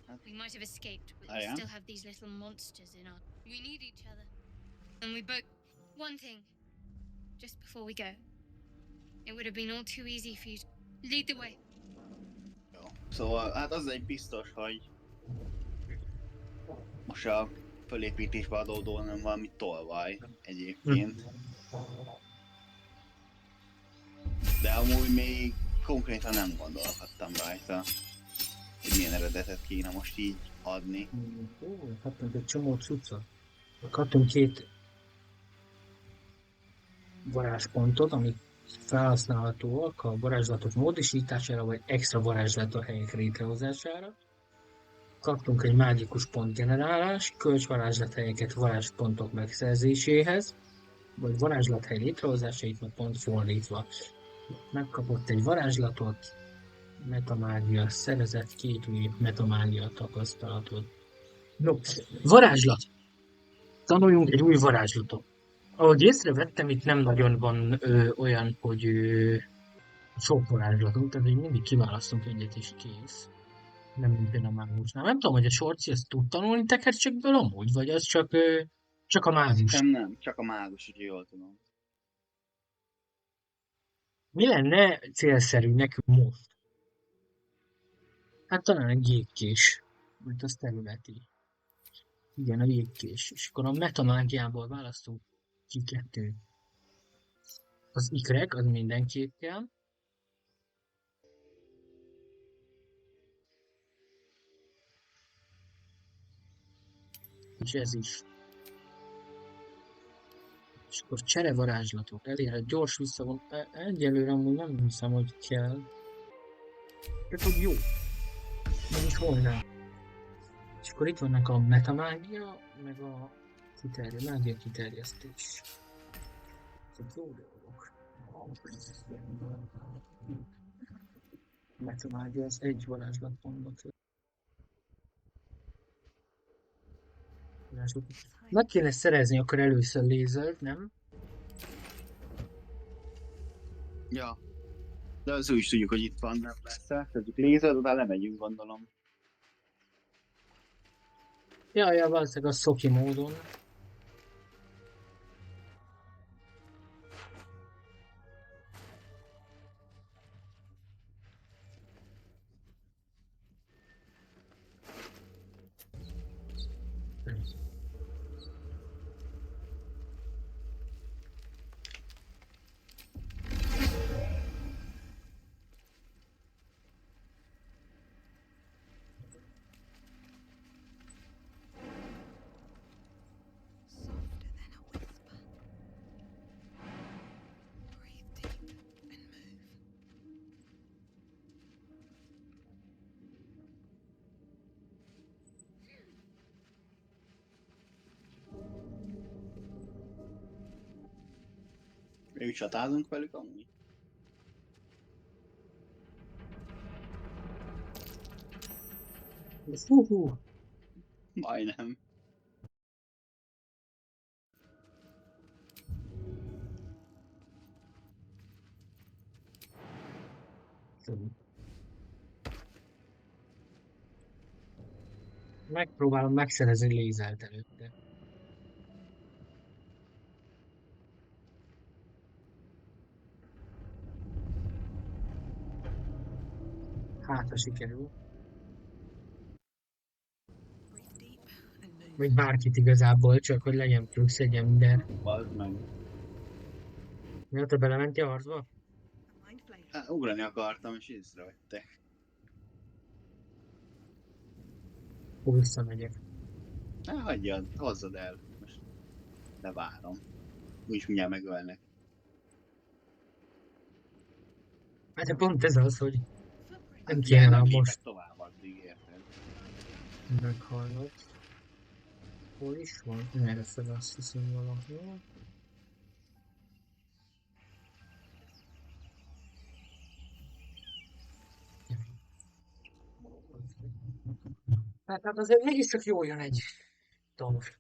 Speaker 2: Hát,
Speaker 4: We might have escaped, but we
Speaker 2: várjál.
Speaker 4: still have these little monsters in our. We need each other, and we both. One thing, just before we go, it would have been all too easy for you to lead the way.
Speaker 2: Jó. Szóval, hát az egy biztos, hogy most a fölépítésbe adódó nem valami tolvaj egyébként. De amúgy még konkrétan nem gondolhattam rajta, hogy milyen eredetet kéne most így adni.
Speaker 1: Kaptunk egy csomó cuccot. Kaptunk 2 varázspontot, amik felhasználhatóak a varázslatok módosítására, vagy extra varázslathelyek létrehozására. Kaptunk egy mágikus pont generálás, kölcsvarázslathelyeket varázspontok megszerzéséhez, vagy varázslathely létrehozásait, meg pont fordítva. Megkapott egy varázslatot, metamágia, szerezett 2 új metamágia tapasztalatot. No, varázslat! Tanuljunk egy új varázslatot. Ahogy észrevettem, itt nem nagyon van olyan, hogy sok varázslatunk, tehát így mindig kiválasztunk egyet és kész. Nem mint például a mágusnál. Nem tudom, hogy a Sorci ezt tud tanulni tekercsekből amúgy, vagy az csak a mágus.
Speaker 2: Nem, csak a mágus, úgyhogy jól tudom.
Speaker 1: Mi lenne célszerű nekünk most? Hát talán egy jégkés, mert az területi. Igen, a jégkés. És akkor a metamágiából választunk ki 2. Az ikrek, az mindenképp kell. És ez is. És akkor csere varázslatok. Elérhet gyors visszavon. Egyelőre amúgy nem hiszem, hogy kell. De hogy jó. Nem is volna. És akkor itt vannak a metamágia, meg a mágia kiterjesztés. Ezek jó dolgok. Metamágia az egy varázslatpontban. Meg kéne szerezni akkor először lézert, nem?
Speaker 2: Ja. De az úgy is tudjuk, hogy itt van, nem persze. Kezdjük lézert, de lemegyünk, gondolom.
Speaker 1: Ja, valószínűleg a szoki módon.
Speaker 3: Softer than a whisper. Breathe deep and move.
Speaker 2: Mi úgy csatázunk velük amúgy?
Speaker 1: Hú,
Speaker 2: Majdnem.
Speaker 1: megpróbálom megszerezni lézert előtte. Hát, ha sikerül.
Speaker 3: Breathe deep and move.
Speaker 1: Vagy bárkit igazából, csak hogy legyen plusz egy ember.
Speaker 2: Bazd meg.
Speaker 1: Ja, te belementél a harcba?
Speaker 3: A mind flayer.
Speaker 2: Hát, ugrani akartam, és észrevettek.
Speaker 1: Hol visszamegyek.
Speaker 2: Ne hagyjad, hozzad el. Most levárom. Úgyis mindjárt megölnek.
Speaker 1: Hát de pont ez az, hogy
Speaker 3: Footprint.
Speaker 1: nem kéne
Speaker 2: nem
Speaker 1: már
Speaker 2: lépek
Speaker 1: most
Speaker 2: tovább addig, érted?
Speaker 1: meghallgat. Hol is van? Erre fel azt hiszem valahol. Hát azért mégiscsak jól jön egy tank.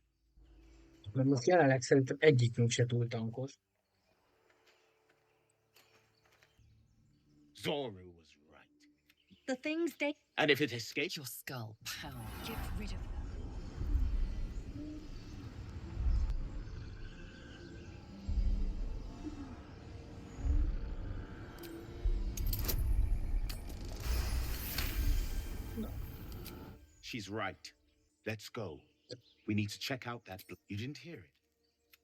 Speaker 1: Mert most jelenleg szerintem egyikünk se túl tankos.
Speaker 5: Zoru was right.
Speaker 6: The things they
Speaker 5: And if it escapes,
Speaker 3: Your skull power.
Speaker 6: get rid of them.
Speaker 5: she's right. Let's go. We need to check out that. You didn't hear it.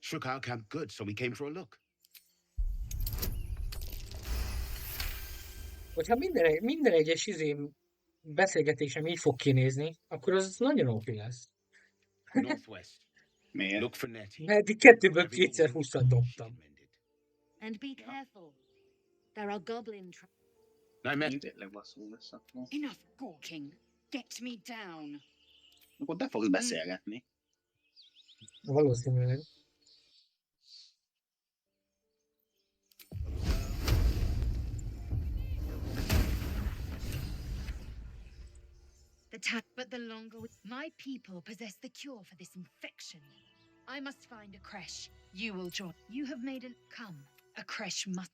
Speaker 5: Shook our camp good, so we came for a look.
Speaker 1: Hogyha minden egyes beszélgetésem így fog kinézni, akkor az nagyon OP lesz.
Speaker 5: Northwest.
Speaker 2: Miért?
Speaker 5: Look for Nettie.
Speaker 1: Mert eddig kettőből kétszer 20-at dobtam.
Speaker 6: And be careful. There are goblin
Speaker 5: I met
Speaker 2: Tényleg basszul lesz akkor.
Speaker 6: Enough gawking. Get me down.
Speaker 2: Akkor te fogsz beszélgetni.
Speaker 1: Valószínűleg.
Speaker 6: But the longer my people possess the cure for this infection. I must find a creche. You will join. You have made an come. A creche must.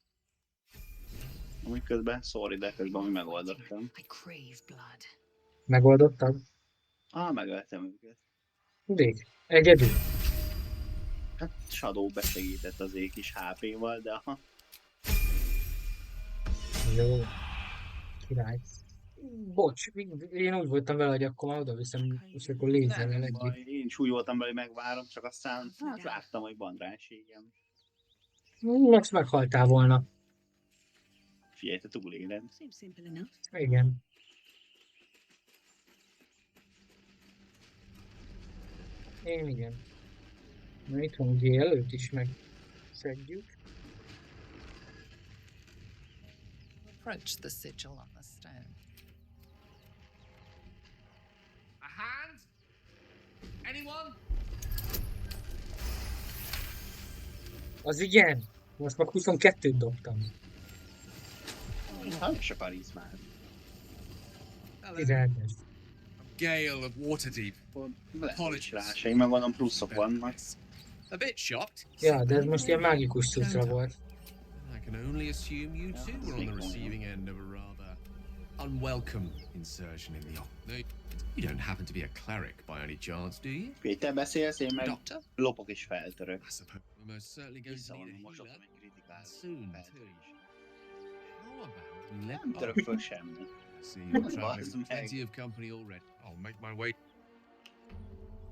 Speaker 2: Amúgy közben, sorry, de közben mi megoldottam.
Speaker 3: I crave blood.
Speaker 1: Megoldottam?
Speaker 2: Megöltem őket.
Speaker 1: Rég. Egyedül.
Speaker 2: Hát Shadow besegített az egy kis HP-val, de aha.
Speaker 1: Jó. Király. Bocs, én úgy voltam vele, hogy akkor már oda viszem, és akkor lézerrel
Speaker 2: Nem
Speaker 1: együtt.
Speaker 2: baj, én is úgy voltam vele, hogy megvárom, csak aztán hát láttam, hogy van ránségem.
Speaker 1: Max meghaltál volna.
Speaker 2: Figyelj, te túléled.
Speaker 6: Seems simple enough.
Speaker 1: Igen. Igen. Na itt van ugye előtt is megszedjük.
Speaker 3: Approach the sigil on the stone.
Speaker 7: A hand? Anyone?
Speaker 1: Az igen! Most meg 22-t dobtam.
Speaker 2: Hát se karizmád.
Speaker 1: 17-es.
Speaker 7: Gale of Waterdeep.
Speaker 2: Lehet is rá, se, én meg gondolom pluszok vannak.
Speaker 7: A bit shocked.
Speaker 1: Ja, de ez most ilyen mágikus cuccra volt.
Speaker 7: I can only assume you too were on the receiving end of a rather unwelcome insertion in the No, you don't happen to be a cleric by any chance, do you?
Speaker 2: Figyelj, te beszélsz, én meg
Speaker 7: Doctor?
Speaker 2: lopok és feltörök.
Speaker 7: I suppose we're most certainly going to
Speaker 2: Visszavonom,
Speaker 7: need a
Speaker 2: most
Speaker 7: healer.
Speaker 2: adtam egy kritikát.
Speaker 7: Soon, too. How about we let
Speaker 2: Nem török föl semmi.
Speaker 7: See, you're
Speaker 2: Bazd
Speaker 7: traveling with
Speaker 2: meg.
Speaker 7: plenty of company already. I'll make my way.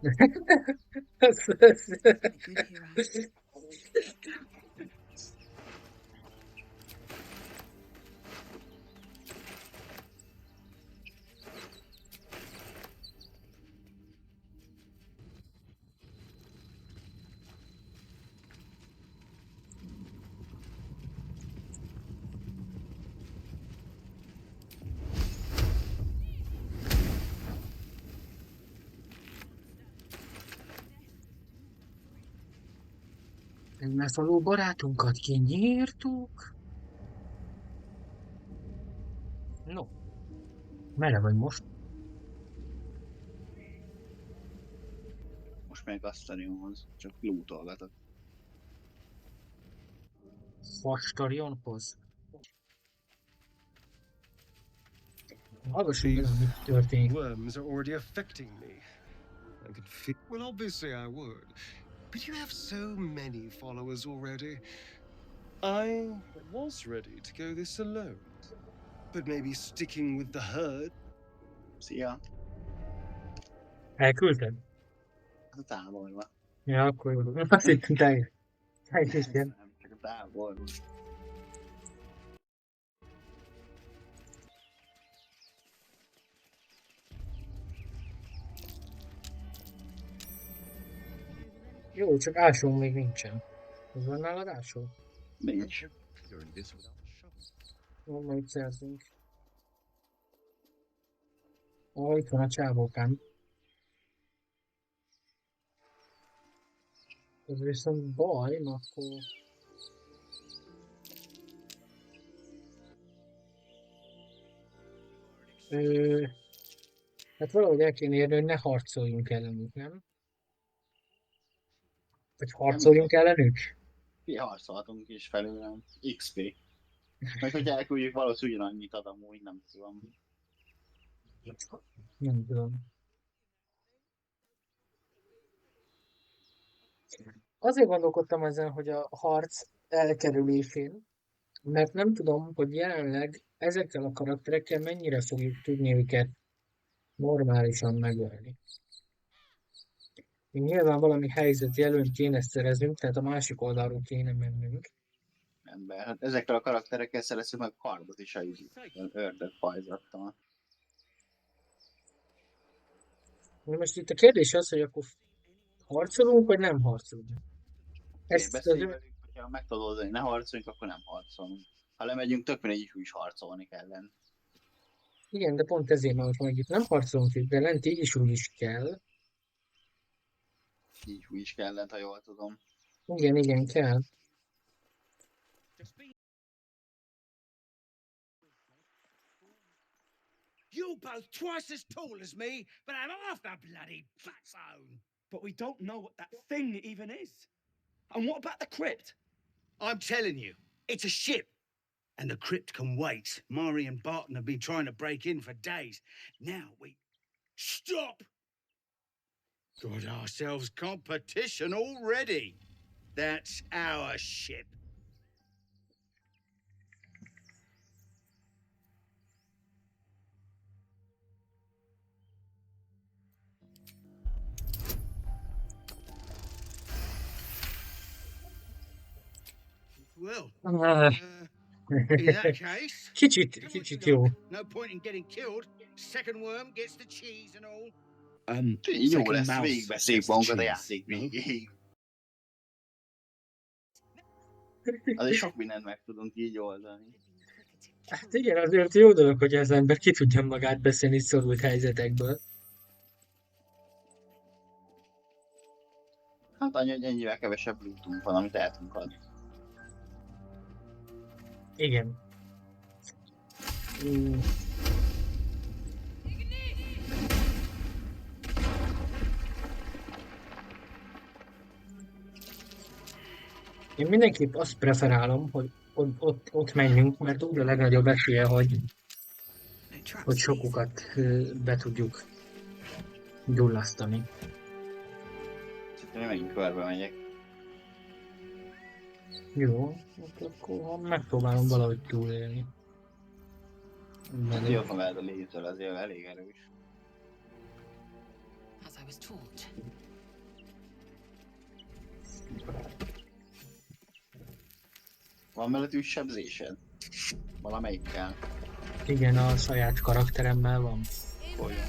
Speaker 6: Good hero.
Speaker 1: Mert való barátunkat kinyírtuk. No. Merre vagy most?
Speaker 2: Most meg Astarionhoz, csak lootolgatok.
Speaker 1: Fastarionhoz? Hallgassuk meg, mi történik.
Speaker 8: Worms are already affecting me. I could feel. Well, obviously I would. But you have so many followers already. I was ready to go this alone. But maybe sticking with the herd.
Speaker 2: Szia!
Speaker 1: Elküldted?
Speaker 2: A távolba.
Speaker 1: Ja, akkor jó. Azt hittem, te is ilyen.
Speaker 2: Nem, csak a távolba.
Speaker 1: Jó, csak ásó még nincsen. Ez van nálad ásó?
Speaker 2: Nincs.
Speaker 7: You're in this without a shovel.
Speaker 1: Jó, majd szerzünk. Ó, itt van a csávókám. Ez viszont baj, akkor... Hát valahogy el kéne érni, hogy ne harcoljunk ellenük, nem? Vagy harcoljunk ellenük?
Speaker 2: Kiharcolhatunk is felőlem. XP. Meg hogy elküldjük, valószínűleg ugyanannyit ad amúgy, nem tudom.
Speaker 1: Nem tudom. Azért gondolkodtam ezen, hogy a harc elkerülésén, mert nem tudom, hogy jelenleg ezekkel a karakterekkel mennyire fogjuk tudni őket normálisan megölni. Nyilván valami helyzeti előnyt kéne szereznünk, tehát a másik oldalról kéne mennünk.
Speaker 2: Ember, hát ezekkel a karakterekkel szereztük meg kardot is a ördög pajzattal.
Speaker 1: Na most itt a kérdés az, hogy akkor harcolunk, vagy nem harcolunk.
Speaker 2: Beszéljük velük, hogyha meg tudod oldani, ne harcoljunk, akkor nem harcolunk. Ha lemegyünk, tök mindegy is harcolni ellen.
Speaker 1: Igen, de pont ezért van, hogy itt nem harcolunk itt, de lent így is úgy is kell.
Speaker 2: Így úgy is kellett, ha jól tudom.
Speaker 1: Igen, kell.
Speaker 5: You're both twice as tall as me, but I'm half the bloody fatzone.
Speaker 9: But we don't know what that thing even is. And what about the crypt?
Speaker 5: I'm telling you, it's a ship. And the crypt can wait. Mari and Barton have been trying to break in for days. Now we... Stop! Got ourselves competition already. That's our ship. Well, in that case,
Speaker 1: Kicsit jó.
Speaker 5: no point in getting killed. Second worm gets the cheese and all.
Speaker 2: Jó
Speaker 9: second
Speaker 2: lesz,
Speaker 9: mouse
Speaker 2: végigbeszéljük
Speaker 9: gets the
Speaker 2: magunkat a
Speaker 9: cheese,
Speaker 2: játék
Speaker 9: no?
Speaker 2: végéig. Azért sok mindent meg tudunk így oldani.
Speaker 1: Hát igen, azért jó dolog, hogy az ember ki tudja magát beszélni szorult helyzetekből.
Speaker 2: Hát annyi, hogy ennyivel kevesebb lootunk van, amit el tudunk adni.
Speaker 1: Igen. Mm. Én mindenképp azt preferálom, hogy ott menjünk, mert úgy a legnagyobb esélye, hogy sokukat be tudjuk gyullasztani.
Speaker 2: Én megint körbe megyek.
Speaker 1: Jó, akkor megpróbálom valahogy túlélni.
Speaker 2: Jobb, ha veled a légytől, azért elég erős.
Speaker 3: As I was taught.
Speaker 2: Van mellettünk sebzésed? Valamelyikkel?
Speaker 1: Igen, a saját karakteremmel van.
Speaker 2: Olyan.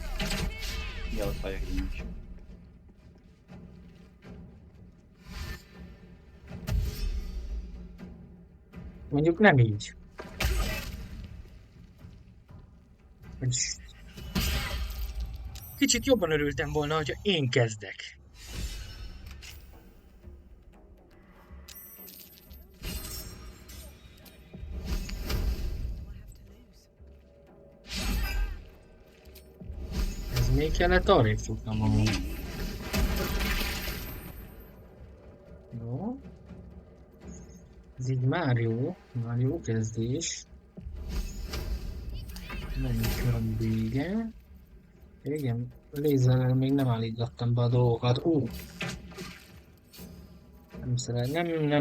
Speaker 2: Ja, ott vagyok én is.
Speaker 1: Mondjuk nem így. Kicsit jobban örültem volna, hogyha én kezdek. Ez még kellett arrébb futnom amúgy. Jó. Ez így már jó kezdés. Nem is van vége. Igen, lézerrel még nem állítottam be a dolgokat. Nem szeret,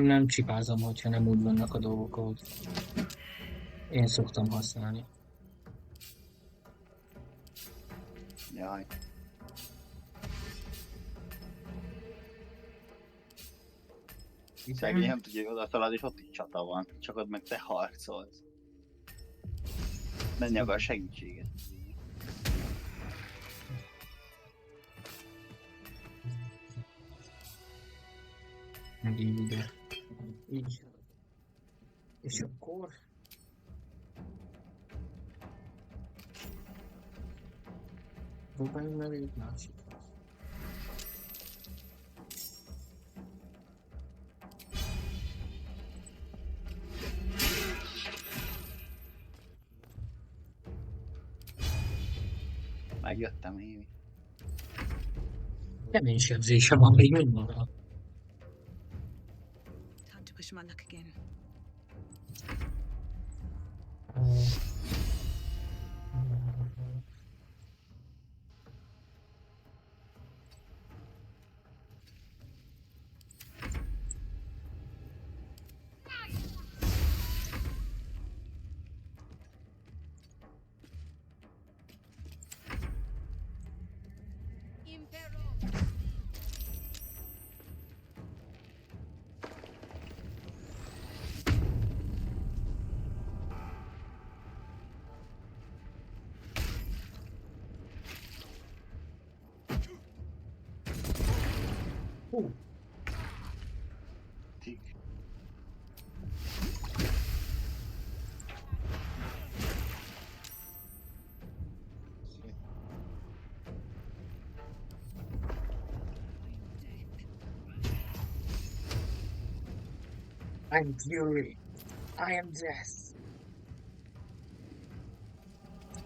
Speaker 1: nem csipázom, hogyha nem úgy vannak a dolgok, ahogy én szoktam használni.
Speaker 2: Jaj. Szegény nem tudja, hogy oda találni, és ott is csata van. Csak ott meg te harcolsz. Menni akar segítséget.
Speaker 1: Meg így ide. Így. És akkor... Próbáljunk meg egy másik.
Speaker 2: Megjöttem én.
Speaker 1: Kemény sebzése van még mindig.
Speaker 10: Time to push my luck again.
Speaker 1: Hú, I'm fury. I am death.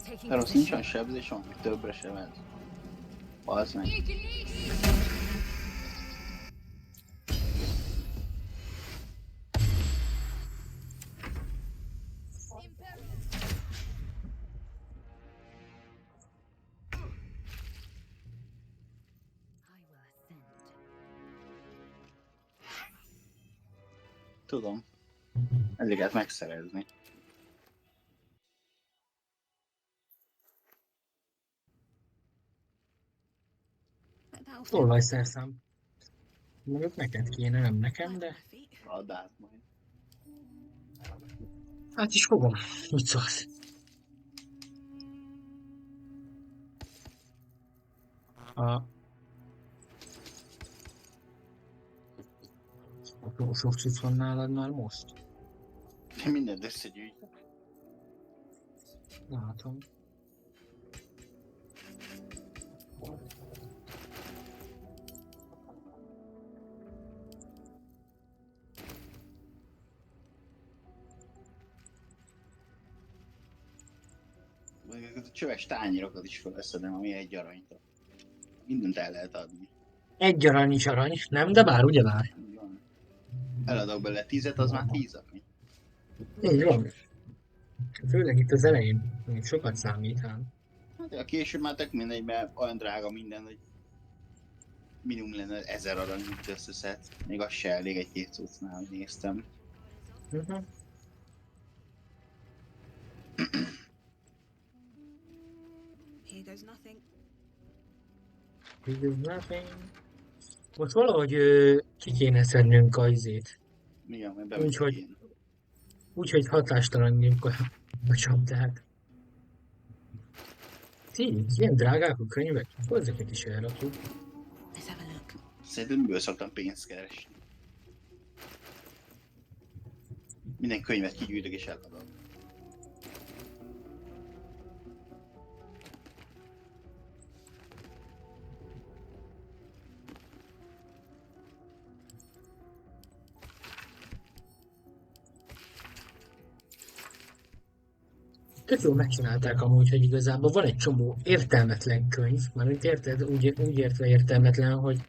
Speaker 6: Taking
Speaker 2: Rossz nincs olyan
Speaker 6: position.
Speaker 2: sebzés, ami többre se ment. Az meg.
Speaker 6: I will ascend.
Speaker 2: Tudom. Ezeket megszerezni.
Speaker 1: Olvajszerszám. Mondjuk neked kéne, nem nekem, de
Speaker 2: Add át majd.
Speaker 1: hát is fogom. Mit szólsz? Sok cucc van nálad már most?
Speaker 2: Mindent összegyűjt.
Speaker 1: Látom.
Speaker 2: A csöves tányérokat is feleszedem, ami egy aranyta. Mindent el lehet adni.
Speaker 1: Egy arany is arany, nem? De bár, ugye bár?
Speaker 2: Így van. Eladok belőle 10-et, az már 10 ami.
Speaker 1: Így van. Főleg itt az elején még sokat számít, hát.
Speaker 2: Hát a később már tök mindegy, mert olyan drága minden, hogy minimum lenne 1000 arany, mint összeszed. Még az se elég egy-két cuccnál, hogy néztem.
Speaker 1: Uh-huh.
Speaker 10: Here goes nothing.
Speaker 1: It is nothing. Most valahogy ki kéne szednünk a izét.
Speaker 2: Igen, majd bemegyek
Speaker 1: Úgyhogy-
Speaker 2: én.
Speaker 1: Úgyhogy hatástalanjuk a csapdát. Ti, ilyen drágák a könyvek? Akkor ezeket is elrakjuk.
Speaker 10: Let's have a look.
Speaker 2: Szerintem miből szoktam pénzt keresni. Minden könyvet kigyűjtök és eladom.
Speaker 1: Tök jól megcsinálták amúgy, hogy igazából van egy csomó értelmetlen könyv, már itt érted, úgy értve értelmetlen, hogy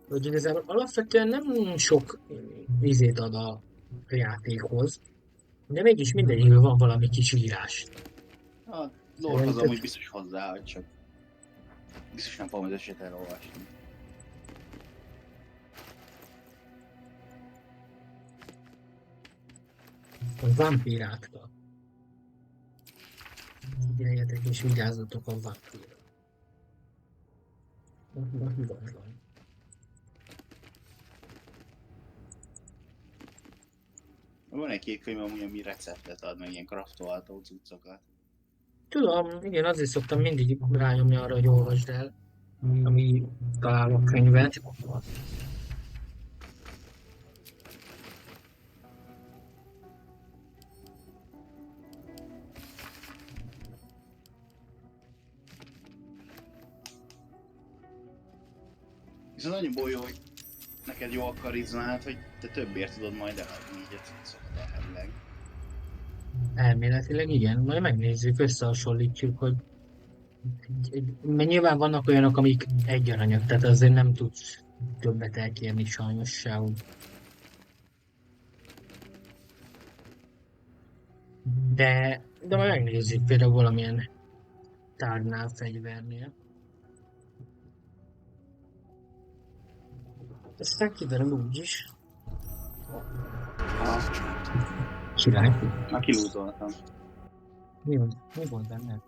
Speaker 1: igazából alapvetően nem sok izét ad a játékhoz, de mégis mindegyikből van valami kis írás.
Speaker 2: A lore amúgy biztos hozzá, hogy csak biztos nem fogom az eset elolvasni.
Speaker 1: A vampírátka. Figyeljetek és vigyázzatok a vampírra. A hivatlan.
Speaker 2: Van egy-két könyv amúgy, ami receptet ad, meg ilyen craftolható cuccokat.
Speaker 1: Tudom, igen, azért szoktam mindig rányomni arra, hogy olvasd el, ami találok könyvet.
Speaker 2: Viszont annyiból jó, hogy neked jó a karizmád, hogy te többért tudod majd eladni így a cuccokat elvileg.
Speaker 1: Elméletileg igen, majd megnézzük, összehasonlítjuk, hogy mert nyilván vannak olyanok, amik egy aranyat, tehát azért nem tudsz többet elkérni sajnos sehol. De majd megnézzük például valamilyen tárgynál, fegyvernél. Aztán kiderül úgyis. Király.
Speaker 2: Na, kilúzoltam.
Speaker 1: Mi volt benne?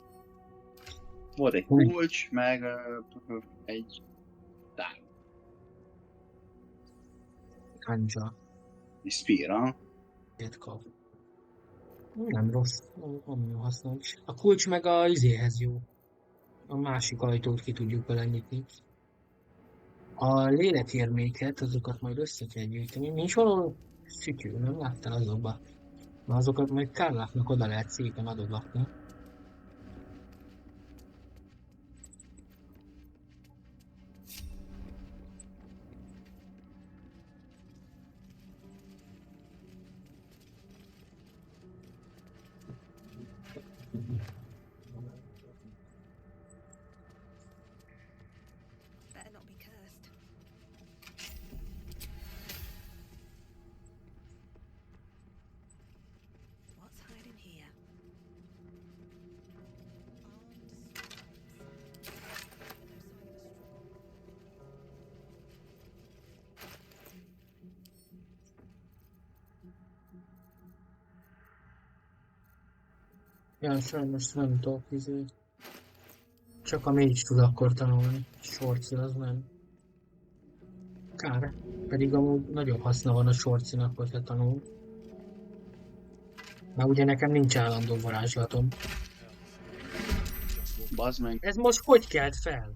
Speaker 2: Volt egy kulcs, meg egy tár.
Speaker 1: Kanja.
Speaker 2: Egy spear,
Speaker 1: Kap. Nem rossz, ami hasznos. A kulcs meg a izéhez jó. A másik ajtót ki tudjuk vele nyitni. A lélekérméket, azokat majd össze kell gyűjteni. Nincs valahol szütyő, nem láttál azokba? Na azokat majd Kárláknak oda lehet szépen adogatni.
Speaker 10: Better not be cursed. What's hiding here?
Speaker 1: Ja, sajnos nem tudok, csak a mage tud akkor tanulni. Sorci az nem. Kár. Pedig amúgy nagyobb haszna van a sorcinak, hogyha tanul. Már ugye nekem nincs állandó varázslatom.
Speaker 2: Bazd meg.
Speaker 1: Ez most hogy kelt fel?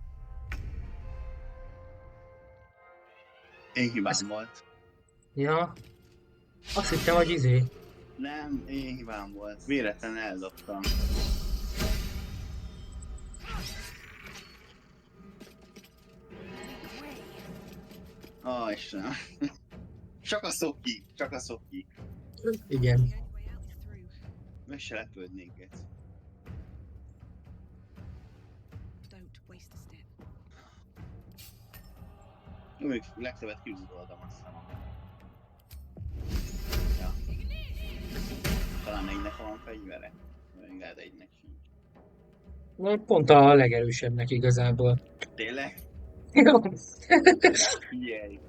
Speaker 2: Én hibám volt.
Speaker 1: Ja. Azt hittem, hogy
Speaker 2: Nem, én hibám volt. Véletlen eldobtam. Istenem. Csak a szokik, csak a szokik.
Speaker 1: Igen.
Speaker 2: Meg se lepődnék egy.
Speaker 10: Don't waste a step.
Speaker 2: Jó, még legtöbbet kiúzódom aztán. Ja. Talán egynek van fegyvere. Még lehet egynek sincs.
Speaker 1: Majd pont a legerősebbnek igazából.
Speaker 2: Tényleg?
Speaker 1: Jó.
Speaker 2: Figyelj!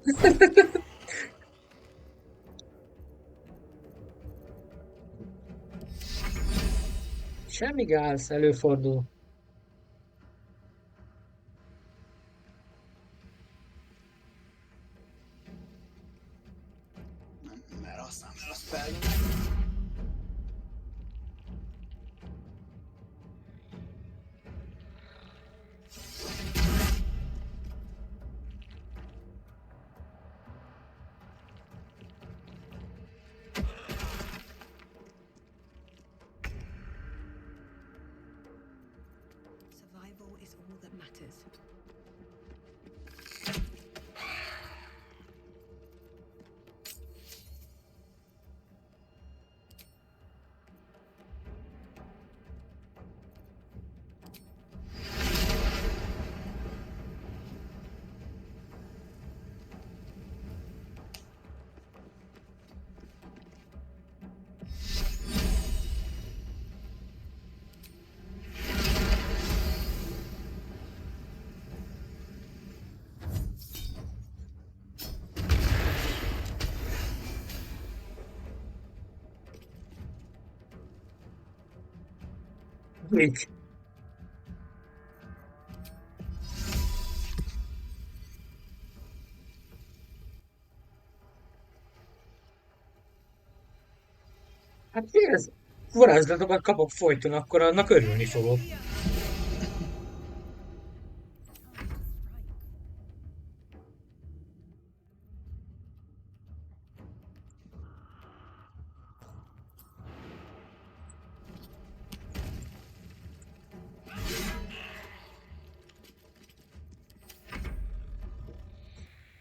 Speaker 1: Semmi gáz, előfordul.
Speaker 2: Nem, mert aztán azt fel.
Speaker 10: Survival is all that matters.
Speaker 1: Még. Hát ez varázslatokat kapok folyton, akkor annak örülni fogok.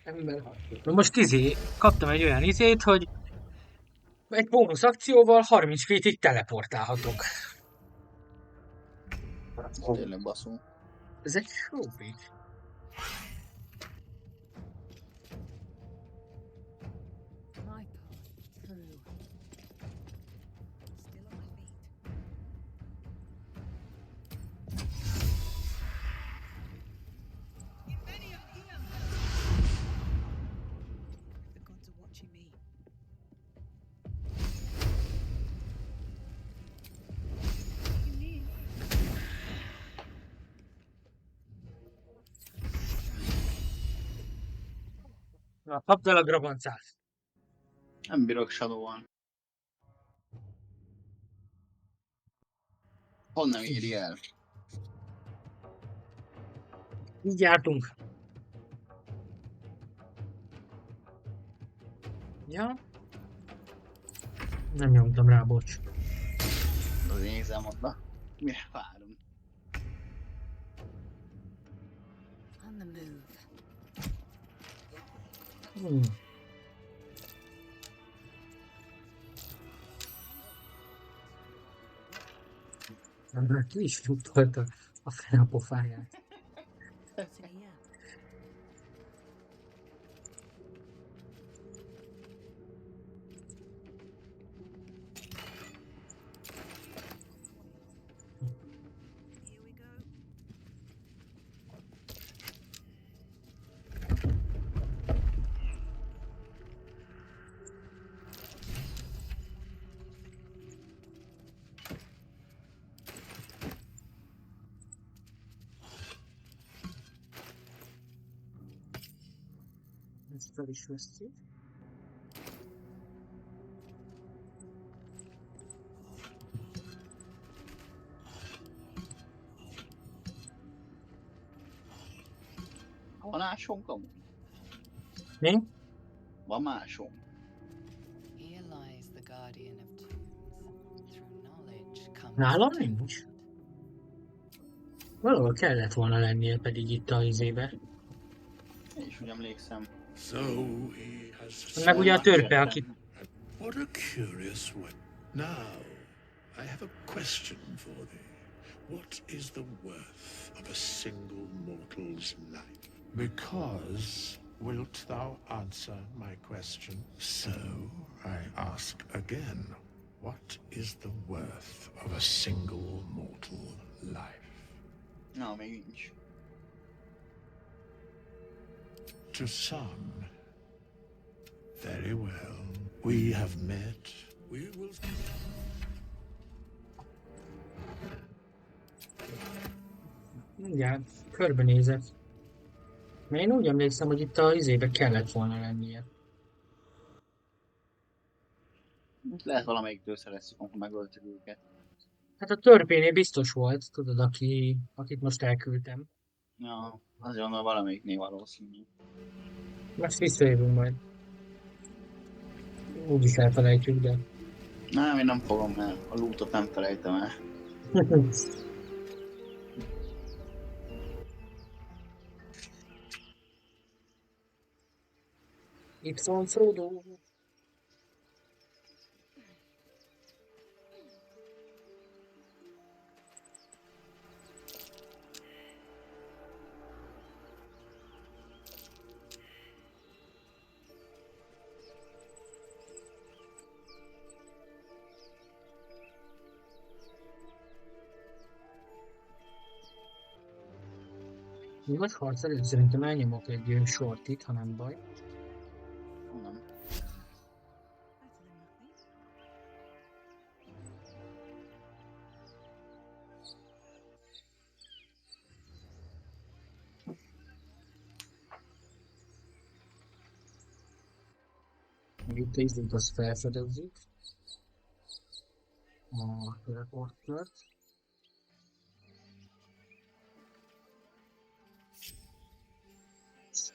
Speaker 1: Ember. Na most kaptam egy olyan hogy egy bónusz akcióval 30 feet-ig teleportálhatok.
Speaker 2: Tényleg baszó.
Speaker 1: Ez egy showbig.
Speaker 6: My path through.
Speaker 10: Still on my feet. The gods are watching me.
Speaker 1: Na, kapd el a grabancát.
Speaker 2: Nem bírok Shadow-val. Honnan éri el?
Speaker 1: Így jártunk. Nem nyomtam rá, bocs.
Speaker 2: Azért nézem oda. Mire várom?
Speaker 3: On the move.
Speaker 1: Nem, ki is futolta a fene a pofáját.
Speaker 10: What's in here? Here we go.
Speaker 1: Ezt fel is veszi.
Speaker 2: Van ásunk amúgy?
Speaker 1: Mi?
Speaker 2: Van másunk?
Speaker 3: Here lies the guardian of tombs. Through knowledge comes
Speaker 1: Nálam
Speaker 3: atonement.
Speaker 1: nincs. Valahol kellett volna lennie pedig itt a izébe.
Speaker 2: Én is úgy emlékszem.
Speaker 11: So he has
Speaker 1: Meg ugye a törpe, aki...
Speaker 11: What a curious one. Now, I have a question for thee. What is the worth of a single mortal's life? Because wilt thou answer my question? So I ask again, what is the worth of a single mortal life?
Speaker 2: Na, még nincs.
Speaker 11: To some, very well. We have met. We will.
Speaker 1: Mindjárt körbenézek. Mert én úgy emlékszem, hogy itt a izébe kellett volna lennie.
Speaker 2: Lehet valamelyiktől szerezzük, amikor megöltük őket.
Speaker 1: Hát a törpénél biztos volt, tudod, akit most elküldtem.
Speaker 2: Ja, azért mondom, valamelyiknél valószínű.
Speaker 1: Most visszajövünk majd. Úgyis elfelejtjük, de...
Speaker 2: Nem, én nem fogom el. A lootot nem felejtem el.
Speaker 1: Itt van Frodo. Most harc előtt szerintem elnyomok egy sortit, ha nem baj.
Speaker 2: Nem.
Speaker 1: Itt a izét azt felfedezzük. A teleportert.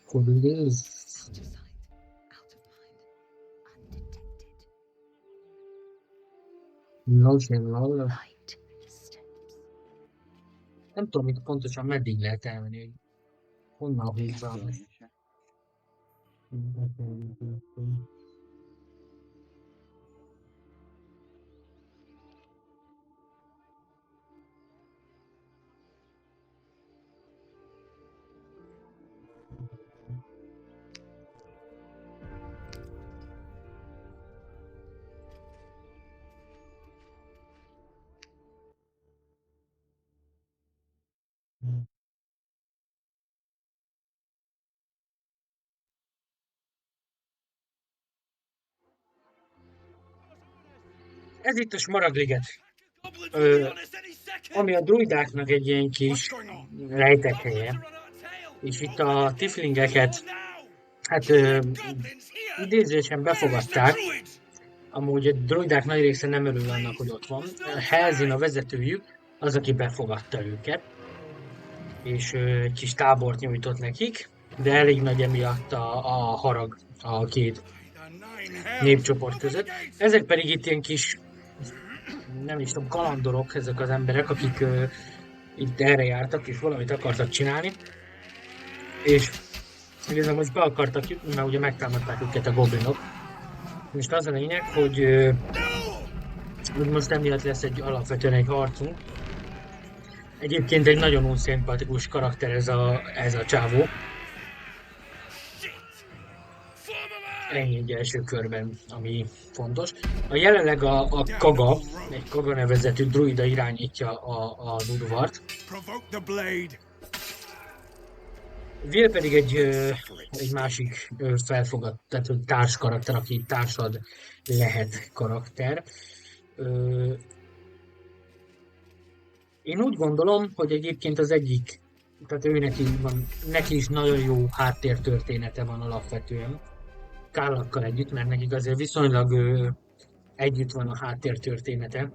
Speaker 1: Kodulés.
Speaker 3: Out of sight, out of mind, undetected.
Speaker 1: Lol.
Speaker 3: Light steps.
Speaker 1: Nem tudom itt pontosan meddig lehet elmenni, hogy honnan húzzam. Ez itt a Smaragdliget, ami a druidáknak egy ilyen kis rejtekhelye. És itt a tiflingeket, hát idézősen befogadták. Amúgy a druidák nagy része nem örül annak, hogy ott van. Helzin a vezetőjük, az, aki befogadta őket. És egy kis tábort nyújtott nekik, de elég nagy emiatt a harag a két népcsoport között. Ezek pedig itt ilyen kis, nem is tudom, kalandorok, ezek az emberek, akik itt erre jártak és valamit akartak csinálni. És igazából most be akartak jutni, mert ugye megtámadták őket a goblinok. Most az a lényeg, hogy most emiatt lesz alapvetően egy harcunk. Egyébként egy nagyon unszimpatikus karakter ez a csávó. Ennyi egy első körben, ami fontos. Jelenleg a Kaga, egy Kaga nevezetű druida irányítja a udvart. Will pedig egy másik felfogadt, tehát társ karakter, aki társad lehet karakter. Én úgy gondolom, hogy egyébként az egyik, tehát neki is nagyon jó háttértörténete van alapvetően. Kállakkal együtt, mert nekik azért viszonylag együtt van a háttértörténete.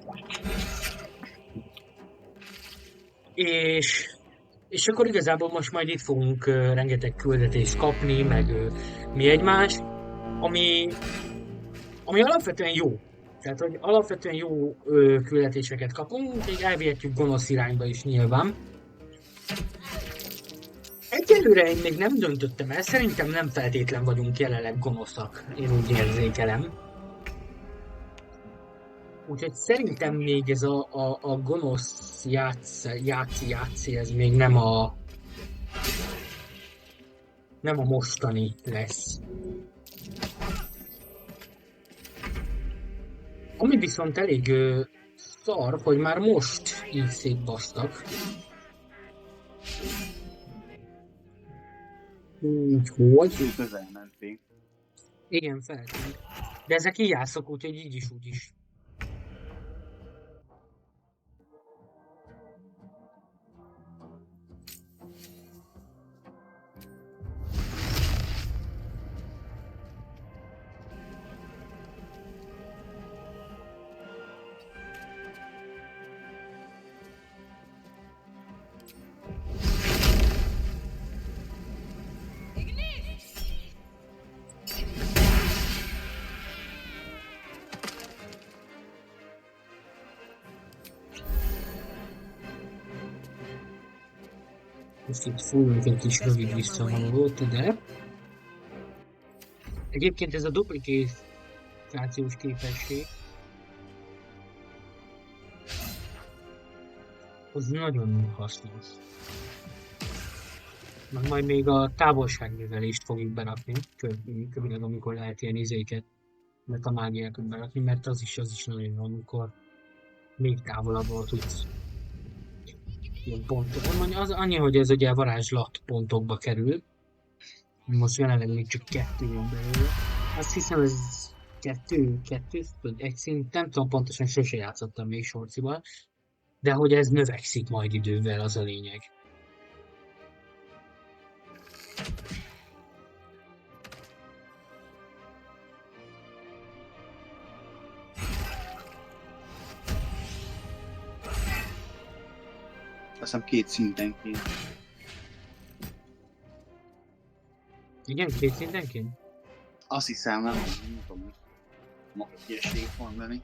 Speaker 1: És akkor igazából most majd itt fogunk rengeteg küldetést kapni, meg mi egymás, ami alapvetően jó. Tehát, hogy alapvetően jó küldetéseket kapunk, úgyhogy elvihetjük gonosz irányba is nyilván. Egyelőre én még nem döntöttem el, szerintem nem feltétlen vagyunk jelenleg gonoszak, én úgy érzékelem. Úgyhogy szerintem még ez a gonosz játszi, ez még nem a mostani lesz. Ami viszont elég szar, hogy már most így szétbasztak. Úgyhogy...
Speaker 2: Közel menték.
Speaker 1: Igen, feltűnt. De ezek így játszok, úgyhogy így is, úgy is. Most itt fújunk egy kis rövid visszavonulót ide. Egyébként ez a duplikációs képesség az nagyon hasznos. Meg majd még a távolságművelést fogjuk berakni, kövileg amikor lehet ilyen izéket, mert a mágiákat berakni, mert az is nagyon jó, amikor még távolabbról tudsz ilyen pontokon. Az annyi, hogy ez ugye varázslat pontokba kerül. Most jelenleg még csak 2 jön belőle. Azt hiszem ez 2, vagy egy szint, nem tudom pontosan, sose játszottam még sorcival. De hogy ez növekszik majd idővel, az a lényeg.
Speaker 2: Azt hiszem 2 szintenként.
Speaker 1: Igen, 2 szintenként?
Speaker 2: Azt hiszem, nem tudom, maga ilyeség mondani.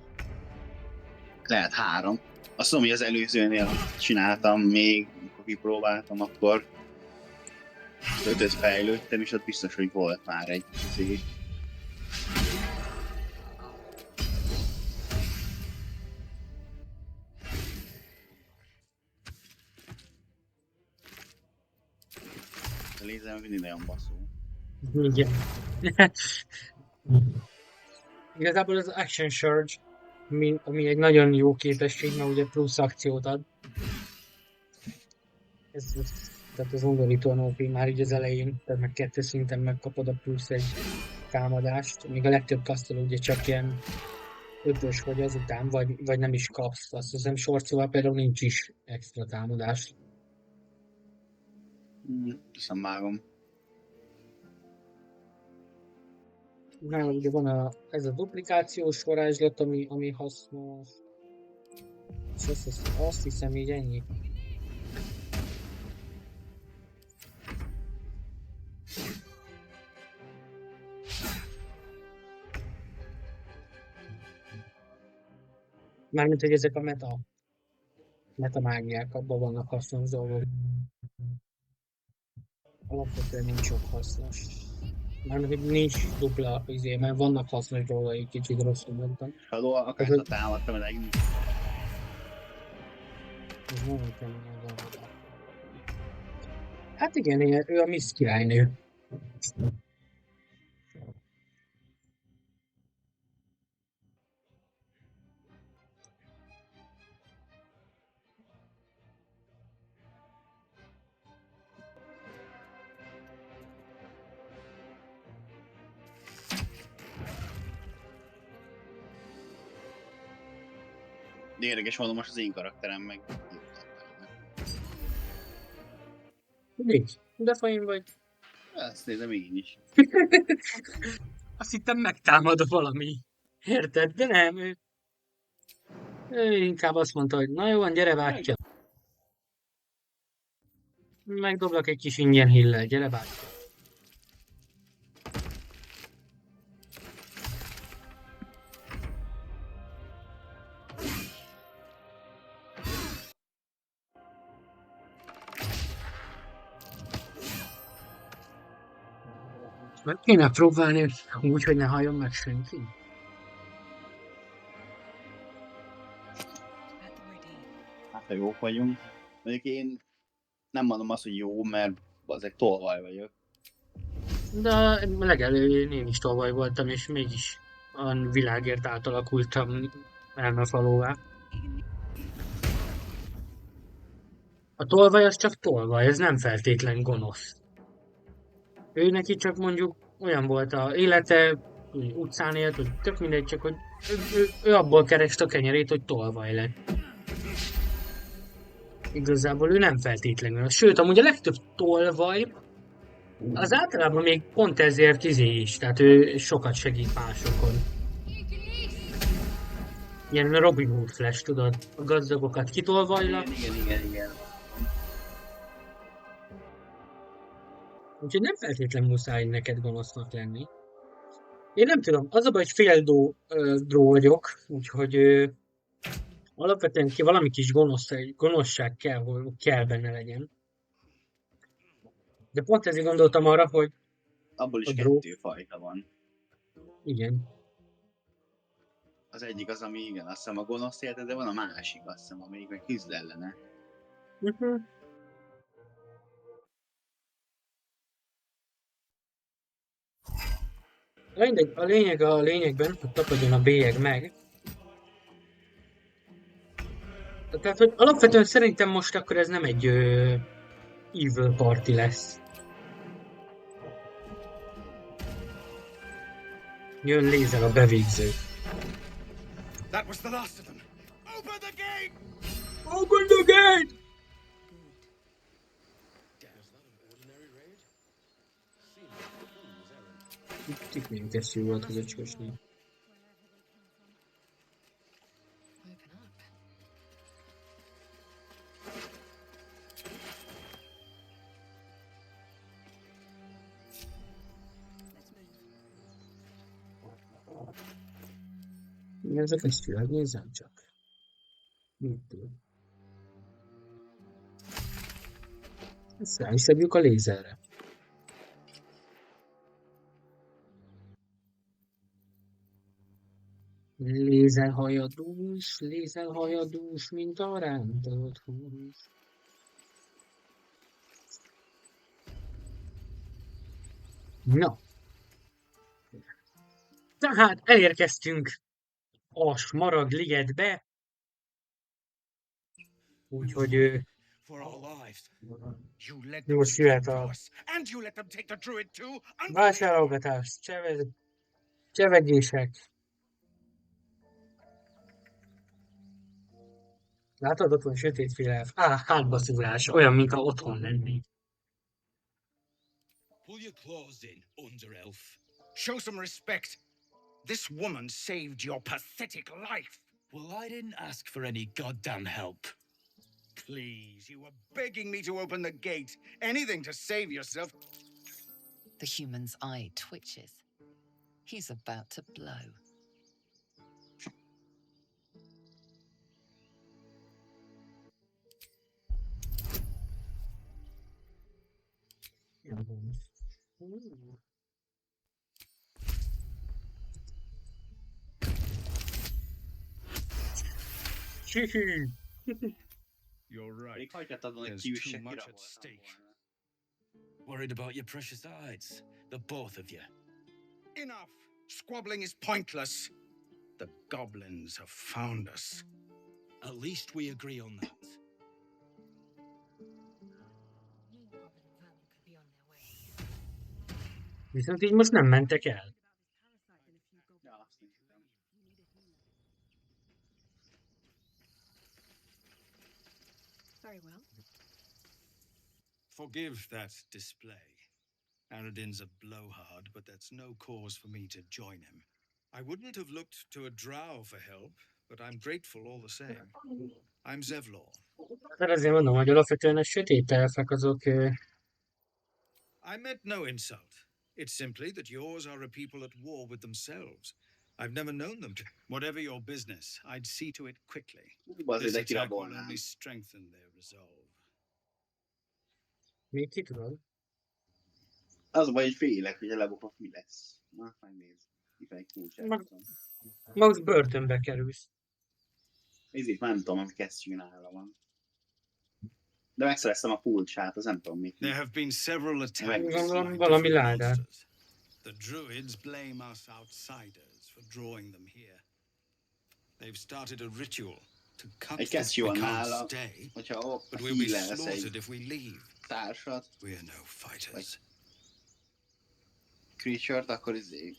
Speaker 2: Lehet 3. Azt tudom, hogy az előzőnél csináltam még, amikor kipróbáltam, akkor 5-öt fejlődtem, és ott biztos, hogy volt már egy izé. A lézerem mindig nagyon baszó.
Speaker 1: Igen. Igazából az Action Surge, ami egy nagyon jó képesség, mert ugye plusz akciót ad. Tehát az undorítóan OP már így az elején, tehát meg 2 szinten megkapod a plusz egy támadást. Még a legtöbb kasztoló ugye csak ilyen 5-ös vagy azután, vagy nem is kapsz. Azt hiszem sorcóval például nincs is extra támadás.
Speaker 2: Viszont vágom.
Speaker 1: Nálam ugye van ez a duplikációs varázslat, ami hasznos. És azt hiszem így ennyi. Mármint, hogy ezek a metamágiák, abban vannak hasznos dolgok. Alapvetően nincs sok hasznos. Mármint, hogy nincs dupla mert vannak hasznos dolgai, kicsit rosszul mondtam.
Speaker 2: Shadow akárta támadta melegni.
Speaker 1: Ez nagyon keményen van. Hát igen, ő a Miss királynő.
Speaker 2: Érdekes mondom, most az én karakterem meg...
Speaker 1: Nincs. De fain vagy.
Speaker 2: Ezt nézem én is.
Speaker 1: Azt hittem megtámad valami. Érted? De nem, ő inkább azt mondta, hogy na jó, gyere bátyja. Megdoblak egy kis ingyen hillel, gyere bátyja. Meg kéne próbálni úgy, hogy ne halljon meg senki.
Speaker 2: Hát ha jók vagyunk. Mondjuk én nem mondom azt, hogy jó, mert azért tolvaj vagyok.
Speaker 1: De legelőjén én is tolvaj voltam, és mégis a világért átalakultam elmefalóvá. A tolvaj az csak tolvaj, ez nem feltétlen gonosz. Ő neki csak mondjuk olyan volt az élete, hogy utcán élt, hogy tök mindegy, csak hogy ő abból kereste a kenyerét, hogy tolvaj lett. Igazából ő nem feltétlenül. Sőt, amúgy a legtöbb tolvaj az általában még pont ezért is, tehát ő sokat segít másokon. Ilyen Robin Hood Flash, tudod? A gazdagokat kitolvajlak.
Speaker 2: Igen.
Speaker 1: Úgyhogy nem feltétlenül muszáj neked gonosznak lenni. Én nem tudom, az a baj, hogy fél dró vagyok, úgyhogy alapvetően valami kis gonoszság kell benne legyen. De pont ezért gondoltam arra, hogy
Speaker 2: abból is kettő fajta van.
Speaker 1: Igen.
Speaker 2: Az egyik az, ami igen, azt hiszem a gonosz érte, de van a másik, azt hiszem, amelyik meg küzd ellene.
Speaker 1: A lényegben, hogy tapadjon a bélyeg meg. Tehát, hogy alapvetően szerintem most akkor ez nem egy evil party lesz. Jön Lézer a bevégző.
Speaker 5: That was the last of them. Open the gate!
Speaker 1: Open the gate! Itt még kesztyű volt az öcskösnél. Mi ez a kesztyű? Hát nézzem csak. Mit tud? Ezt rá is szedjük a lézerre. Lézerhajadús, mint a rántott hús. Na. Tehát elérkeztünk a Smaragd ligetbe. Úgyhogy most jöhet a vásárolgatás, csevegések. Látod, ott van sötétféle elf. Hátbaszúrás, olyan, mintha otthon lennék.
Speaker 5: Pull your claws in, Underelf. Show some respect. This woman saved your pathetic life.
Speaker 9: Well, I didn't ask for any goddamn help.
Speaker 5: Please, you were begging me to open the gate. Anything to save yourself.
Speaker 3: The human's eye twitches. He's about to blow.
Speaker 1: Csihű.
Speaker 5: You're right.
Speaker 2: Pedig hagyhatod volna, hogy
Speaker 5: There's
Speaker 2: kiüsse,
Speaker 5: too much at
Speaker 2: kiraboltam
Speaker 5: stake.
Speaker 2: volna.
Speaker 5: Worried about your precious hides, the both of you. Enough! Squabbling is pointless. The goblins have found us. At least we agree on that.
Speaker 1: Viszont így most nem mentek el.
Speaker 2: Ja, azt néztem.
Speaker 10: Very well.
Speaker 5: Forgive that display. Aradin's a blowhard, but that's no cause for me to join him. I wouldn't have looked to a drow for help, but I'm grateful all the same. I'm Zevlor.
Speaker 1: Hát azért mondom, hogy alapvetően a sötét elfek azok...
Speaker 5: I meant no insult. It's simply that yours are a people at war with themselves. I've never known them to. Whatever your business, I'd see to it quickly.
Speaker 2: Azért
Speaker 5: This
Speaker 2: de
Speaker 5: attack will
Speaker 2: kirabolnám.
Speaker 5: only strengthen their resolve.
Speaker 1: Még ki tudod?
Speaker 2: Az a baj, hogy félek, hogy a lebukok mi lesz. Na, megnézd. Kifelé kulcsát.
Speaker 1: Max börtönbe kerülsz.
Speaker 2: Ezért már nem tudom, ami kesztyű nála van. De megszereztem a kulcsát, az nem tudom mit.
Speaker 5: There have been several attacks
Speaker 1: Valami
Speaker 5: by different
Speaker 1: ládát.
Speaker 5: monsters. The druids blame us outsiders for drawing them here. They've started a ritual to cut
Speaker 2: Egy
Speaker 5: the
Speaker 2: kesztyű van
Speaker 5: we can't
Speaker 2: nála,
Speaker 5: stay,
Speaker 2: hogyha ott
Speaker 5: but we'll be
Speaker 2: hílelsz
Speaker 5: slaughtered
Speaker 2: egy
Speaker 5: if we leave.
Speaker 2: társat,
Speaker 5: We're no fighters.
Speaker 2: creature-t, akkor
Speaker 5: I've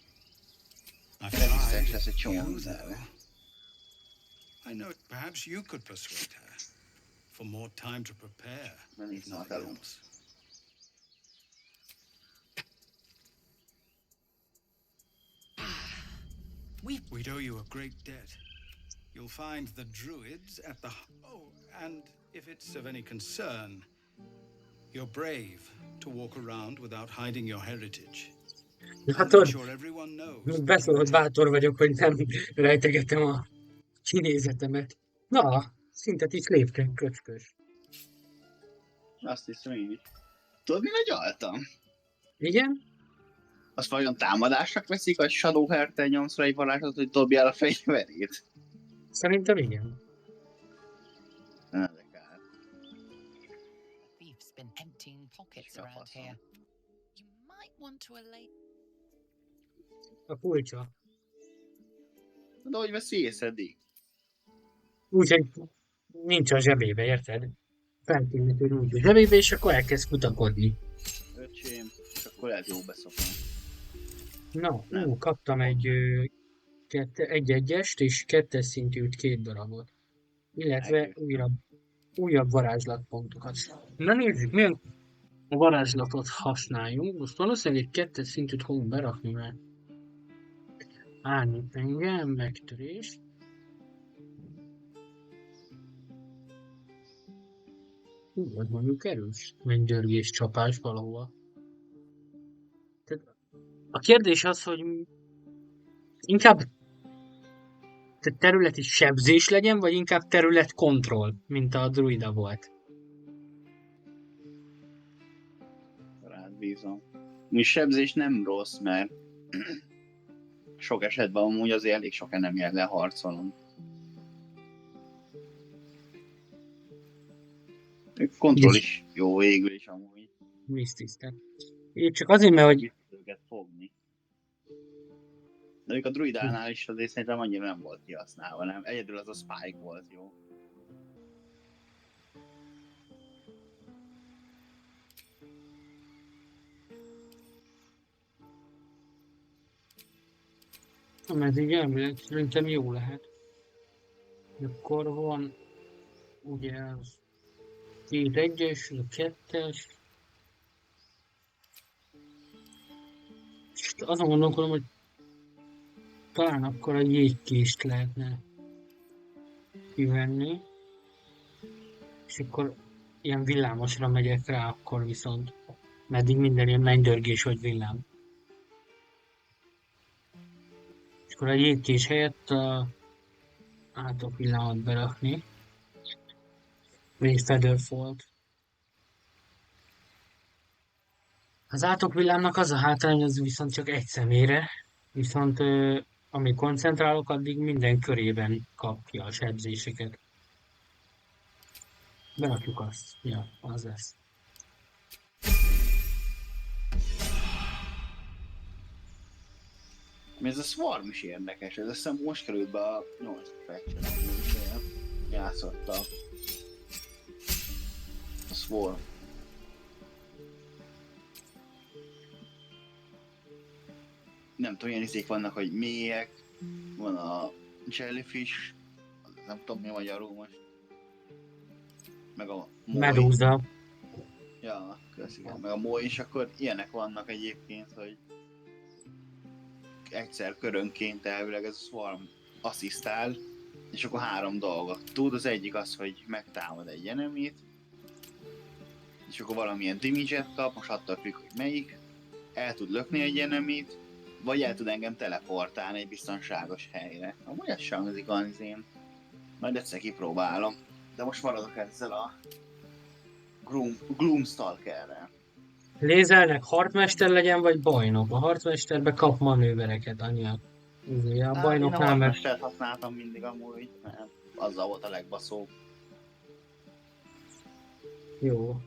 Speaker 2: rezisztens lesz egy csomó
Speaker 5: you,
Speaker 2: mindenre.
Speaker 5: though. I know. Perhaps you could persuade her for more time to prepare.
Speaker 2: Nem
Speaker 5: if
Speaker 2: is
Speaker 5: nothing
Speaker 2: akarunk.
Speaker 5: else. We'd owe you a great debt. You'll find the druids at the... Oh, and if it's of any concern, you're brave to walk around without hiding your heritage. I'll
Speaker 1: Hát
Speaker 5: make sure everyone knows.
Speaker 1: beszólott bátor vagyok, hogy nem rejtegetem a kinézetemet. Na, szintet is léptünk, köcskös.
Speaker 2: Azt hiszem én is. Tudod, mi agyaltam?
Speaker 1: Igen?
Speaker 2: Azt vajon támadásnak veszik, a Shadowheart te nyomsz rá egy varázslatot, hogy dobjál a fegyverét?
Speaker 1: Szerintem igen.
Speaker 2: De kár.
Speaker 3: Thief's been emptying pockets
Speaker 2: Ja,
Speaker 3: around
Speaker 2: faszom.
Speaker 3: here. You might want to allay.
Speaker 1: A kulcsa.
Speaker 2: De hogy veszi észre eddig?
Speaker 1: Úgyhogy nincs a zsebébe, érted? Feltűnhető úgy a zsebébe, és akkor elkezd kutakodni.
Speaker 2: Öcsém, és akkor lehet jó beszokni.
Speaker 1: Na,
Speaker 2: Nem.
Speaker 1: kaptam egy egyest és kettes szintűt 2 darabot. Illetve
Speaker 2: Megjöttem.
Speaker 1: újabb varázslatpontokat. Na nézzük, milyen varázslatot használjunk. Most valószínűleg egy kettes szintűt fogunk berakni, mert állni engem, megtörés. Vagy mondjuk erős mennydörgés csapás valahova. Tehát a kérdés az, hogy inkább területi sebzés legyen, vagy inkább területkontroll, mint a druida volt.
Speaker 2: Rád bízom. Mi sebzés nem rossz, mert sok esetben amúgy azért elég sok enemiellel harcolunk. Kontroll is jó végül is amúgy.
Speaker 1: Víztisztel. Én csak azért, mert hogy
Speaker 2: Ki tud őket fogni. De ők a druidánál is azért szerintem annyira nem volt kihasználva, nem? Egyedül az a spike volt jó.
Speaker 1: ez így elmélet, szerintem jó lehet. Akkor van ugye az 2 egyes, a 2-es. És azon gondolkodom, hogy talán akkor a jégkést lehetne kivenni. És akkor ilyen villámosra megyek rá akkor viszont. Meddig minden ilyen mennydörgés vagy villám. És akkor a jégkés helyett át a villámot berakni. Vagy egy Featherfall-t. Az átokvillámnak az a hátrány, az viszont csak egy személyre, viszont amíg koncentrálok, addig minden körében kapja a sebzéseket. Berakjuk azt. Ja, az lesz.
Speaker 2: Ez a Swarm is érdekes, ez azt hiszem most került be a 8 patch-re, játszotta a Swarm. Nem tudom, ilyen izék vannak, hogy mélyek, van a Jellyfish, nem tudom mi magyarul most, meg a moly.
Speaker 1: Medúza.
Speaker 2: Ja, köszönöm. Meg a moly, és akkor ilyenek vannak egyébként, hogy egyszer körönként elvileg ez a Swarm asszisztál, és akkor 3 dolgot tud. Az egyik az, hogy megtámad egy enemit, és akkor valamilyen damage-et kap, most attól függ, hogy melyik, el tud lökni egy enemit, vagy el tud engem teleportálni egy biztonságos helyre. Amúgy ez sem hangzik az én. Majd egyszer kipróbálom. De most maradok ezzel a Gloomstalkerrel.
Speaker 1: Lézelnek harcmester legyen, vagy bajnok? A harcmesterbe kap manővereket, anyja. A
Speaker 2: Én
Speaker 1: bajnoknál
Speaker 2: a
Speaker 1: meg...
Speaker 2: harcmestert használtam mindig amúgy, mert azzal volt a legbaszóbb.
Speaker 1: Jó.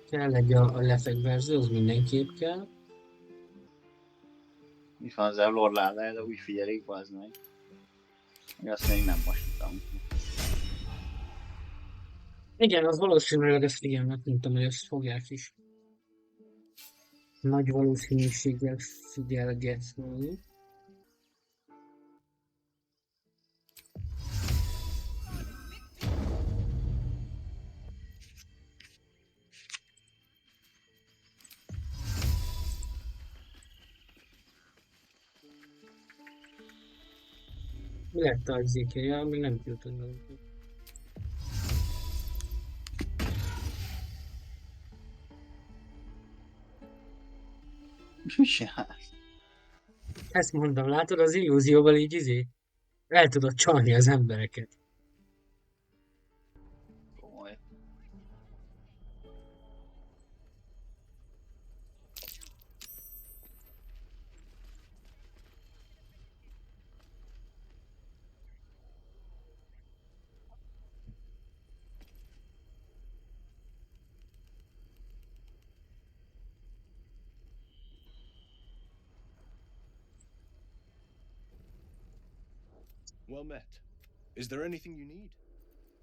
Speaker 1: Kell egy a lefegyverző, az mindenképp kell.
Speaker 2: Itt van az Lord Láda, de úgy figyelik, bazd meg. Még azt még nem mosítom.
Speaker 1: Igen, az valószínűleg ezt figyelnek, nem tudom, hogy ezt fogják is. Nagy valószínűséggel figyelgetni. Mi lett a izékje? Még nem jutott meg.
Speaker 2: Mit csinálsz?
Speaker 1: Ezt mondom, látod, az illúzióval így el tudod csalni az embereket.
Speaker 2: Komoly.
Speaker 12: Well met. Is there anything you need?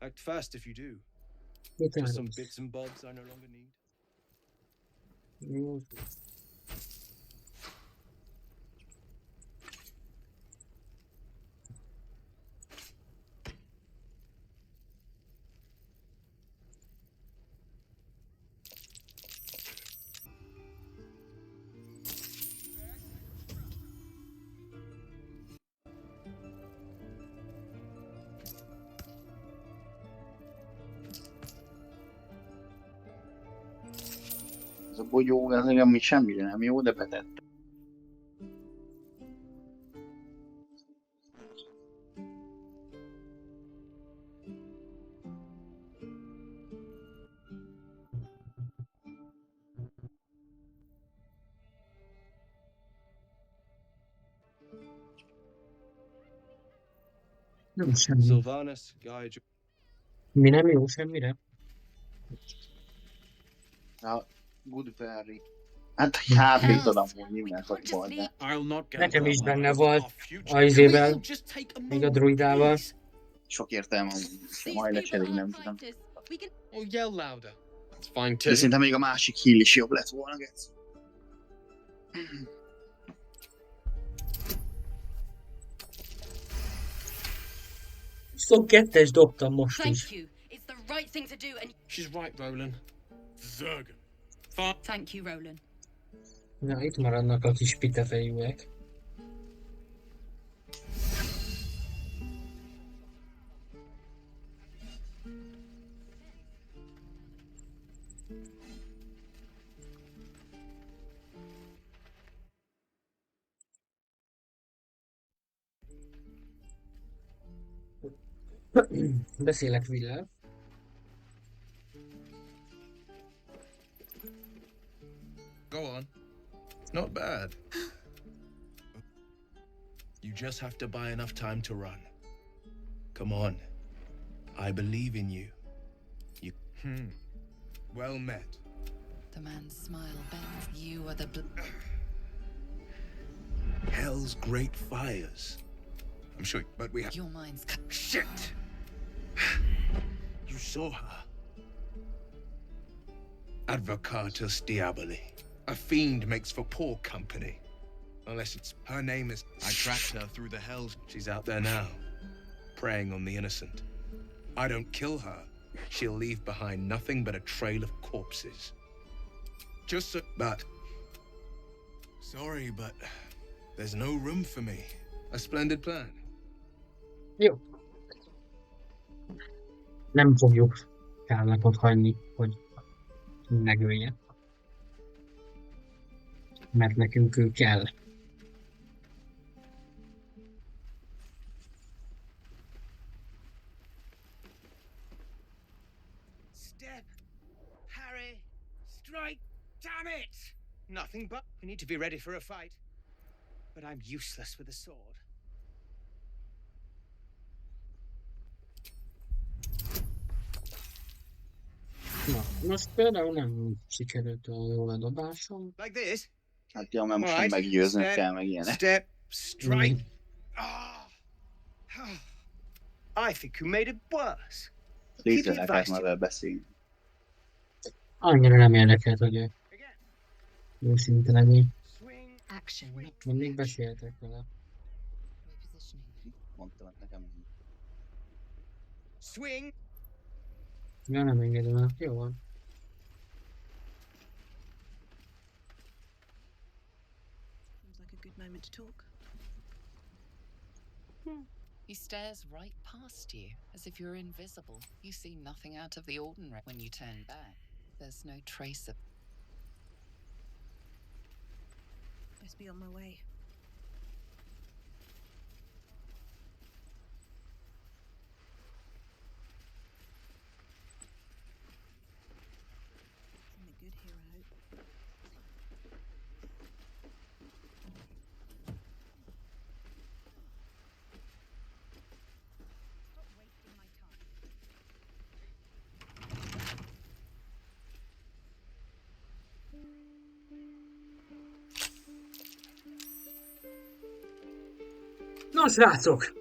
Speaker 12: Act fast if you do.
Speaker 1: Mit
Speaker 12: Just some
Speaker 1: állsz?
Speaker 12: bits and bobs I no longer need.
Speaker 1: Jó.
Speaker 2: Ez a bogyó, ez nekem még semmire nem jó, de betett.
Speaker 1: Nem semmi.
Speaker 12: Sylvanas, guide you.
Speaker 1: Mi nem jó semmire?
Speaker 2: A Goodberry. Hát hátrítod amúgy, mert hogy volt, de...
Speaker 1: Nekem is benne volt a izével, még a druidával.
Speaker 2: Sok értelme, majd lecserél, nem tudom.
Speaker 7: Oh, yell louder. That's fine too.
Speaker 2: De szerintem még a másik heal is jobb lett volna, Getsz.
Speaker 1: 22-es dobtam most is.
Speaker 13: Thank you. It's the right thing to do, and
Speaker 7: She's right, Roland.
Speaker 12: Zerg.
Speaker 13: thank you, Roland.
Speaker 1: Na, itt maradnak a kis pitefejűek. Beszélek Willel.
Speaker 14: Go on. Not bad. You just have to buy enough time to run. Come on. I believe in you. Well met.
Speaker 3: The man's smile bends. You are the
Speaker 14: Hell's great fires. I'm sure, but we have...
Speaker 3: Your mind's...
Speaker 14: Shit! You saw her. Advocatus Diaboli. A fiend makes for poor company. Unless it's... Her name is... I tracked her through the hells. She's out there now. Preying on the innocent. I don't kill her. She'll leave behind nothing but a trail of corpses. Just so... But... Sorry, but... There's no room for me. A splendid plan.
Speaker 1: Jó. Nem fogjuk Kárlakot hagyni, hogy megölje. Mert nekünk ő kell.
Speaker 5: Step! Harry! Strike! Damn it! Nothing but... We need to be ready for a fight. But I'm useless with a sword.
Speaker 1: Na, most például nem sikerült a jól a dobásom.
Speaker 5: Like this?
Speaker 2: Hát ja, mert most nem meggyőzni kell, meg ilyenek.
Speaker 5: Step, strike. I think you made it worse.
Speaker 2: Létezek át már vele beszélni.
Speaker 1: Annyira nem érdekelt, hogy őszinte lenni.
Speaker 6: Action.
Speaker 1: Mindig beszéltek vele.
Speaker 2: Mondtam, hogy nekem...
Speaker 5: Swing.
Speaker 1: Ja, nem engedem el. Jó van.
Speaker 10: Seems like a good moment to talk.
Speaker 3: He stares right past you, as if you're invisible. You see nothing out of the ordinary when you turn back. There's no trace of...
Speaker 10: Must be on my way. Something good here, I hope. Stop wasting my time.
Speaker 1: No, srácok!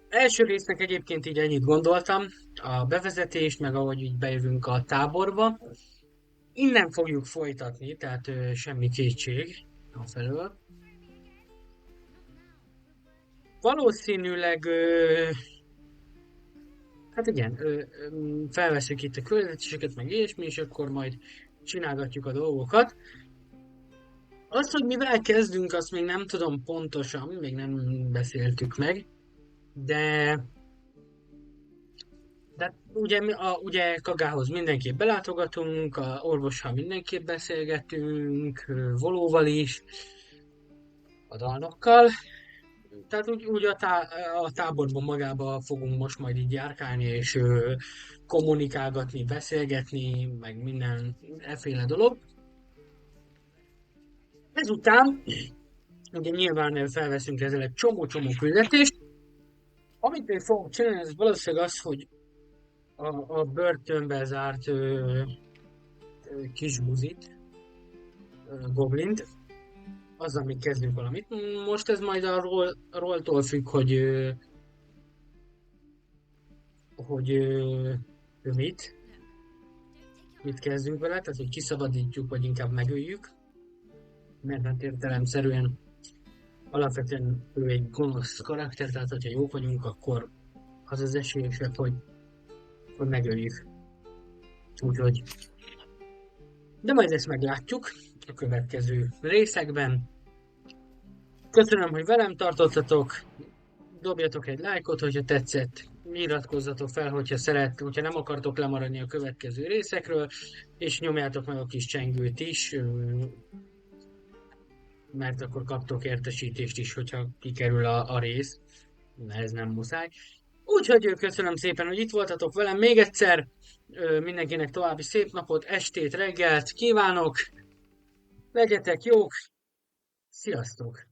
Speaker 1: Első résznek egyébként így ennyit gondoltam. A bevezetés, meg ahogy így bejövünk a táborba. Innen fogjuk folytatni, tehát semmi kétség afelől. Valószínűleg... hát igen, felveszünk itt a küldetéseket, meg ilyesmi, és akkor majd csinálgatjuk a dolgokat. Azt, hogy mivel kezdünk, azt még nem tudom pontosan, még nem beszéltük meg, de ugye Kagához mindenképp belátogatunk, a orvossal mindenképp beszélgetünk, Volóval is, a dalnokkal. Tehát úgy a táborban magába fogunk most majd így járkálni, és kommunikálgatni, beszélgetni, meg minden efféle dolog. Ezután ugye nyilván felveszünk ezzel egy csomó küldetést. Amit még fogok csinálni, ez valószínűleg az, hogy a börtönbe zárt kis buzit, goblint, azzal még kezdünk valamit. Most ez majd a rolltól függ, hogy mit kezdünk vele, tehát hogy kiszabadítjuk, vagy inkább megöljük. Mert hát értelemszerűen alapvetően ő egy gonosz karakter, tehát hogyha jók vagyunk, akkor az az esélyesebb, hogy megöljük. Úgyhogy... De majd ezt meglátjuk a következő részekben. Köszönöm, hogy velem tartottatok. Dobjatok egy lájkot, hogyha tetszett. Iratkozzatok fel, hogyha nem akartok lemaradni a következő részekről. És nyomjátok meg a kis csengőt is. Mert akkor kaptok értesítést is, hogyha kikerül a rész. Ez nem muszáj. Úgyhogy köszönöm szépen, hogy itt voltatok velem még egyszer. Mindenkinek további szép napot, estét, reggelt kívánok. Legyetek jók! Sziasztok!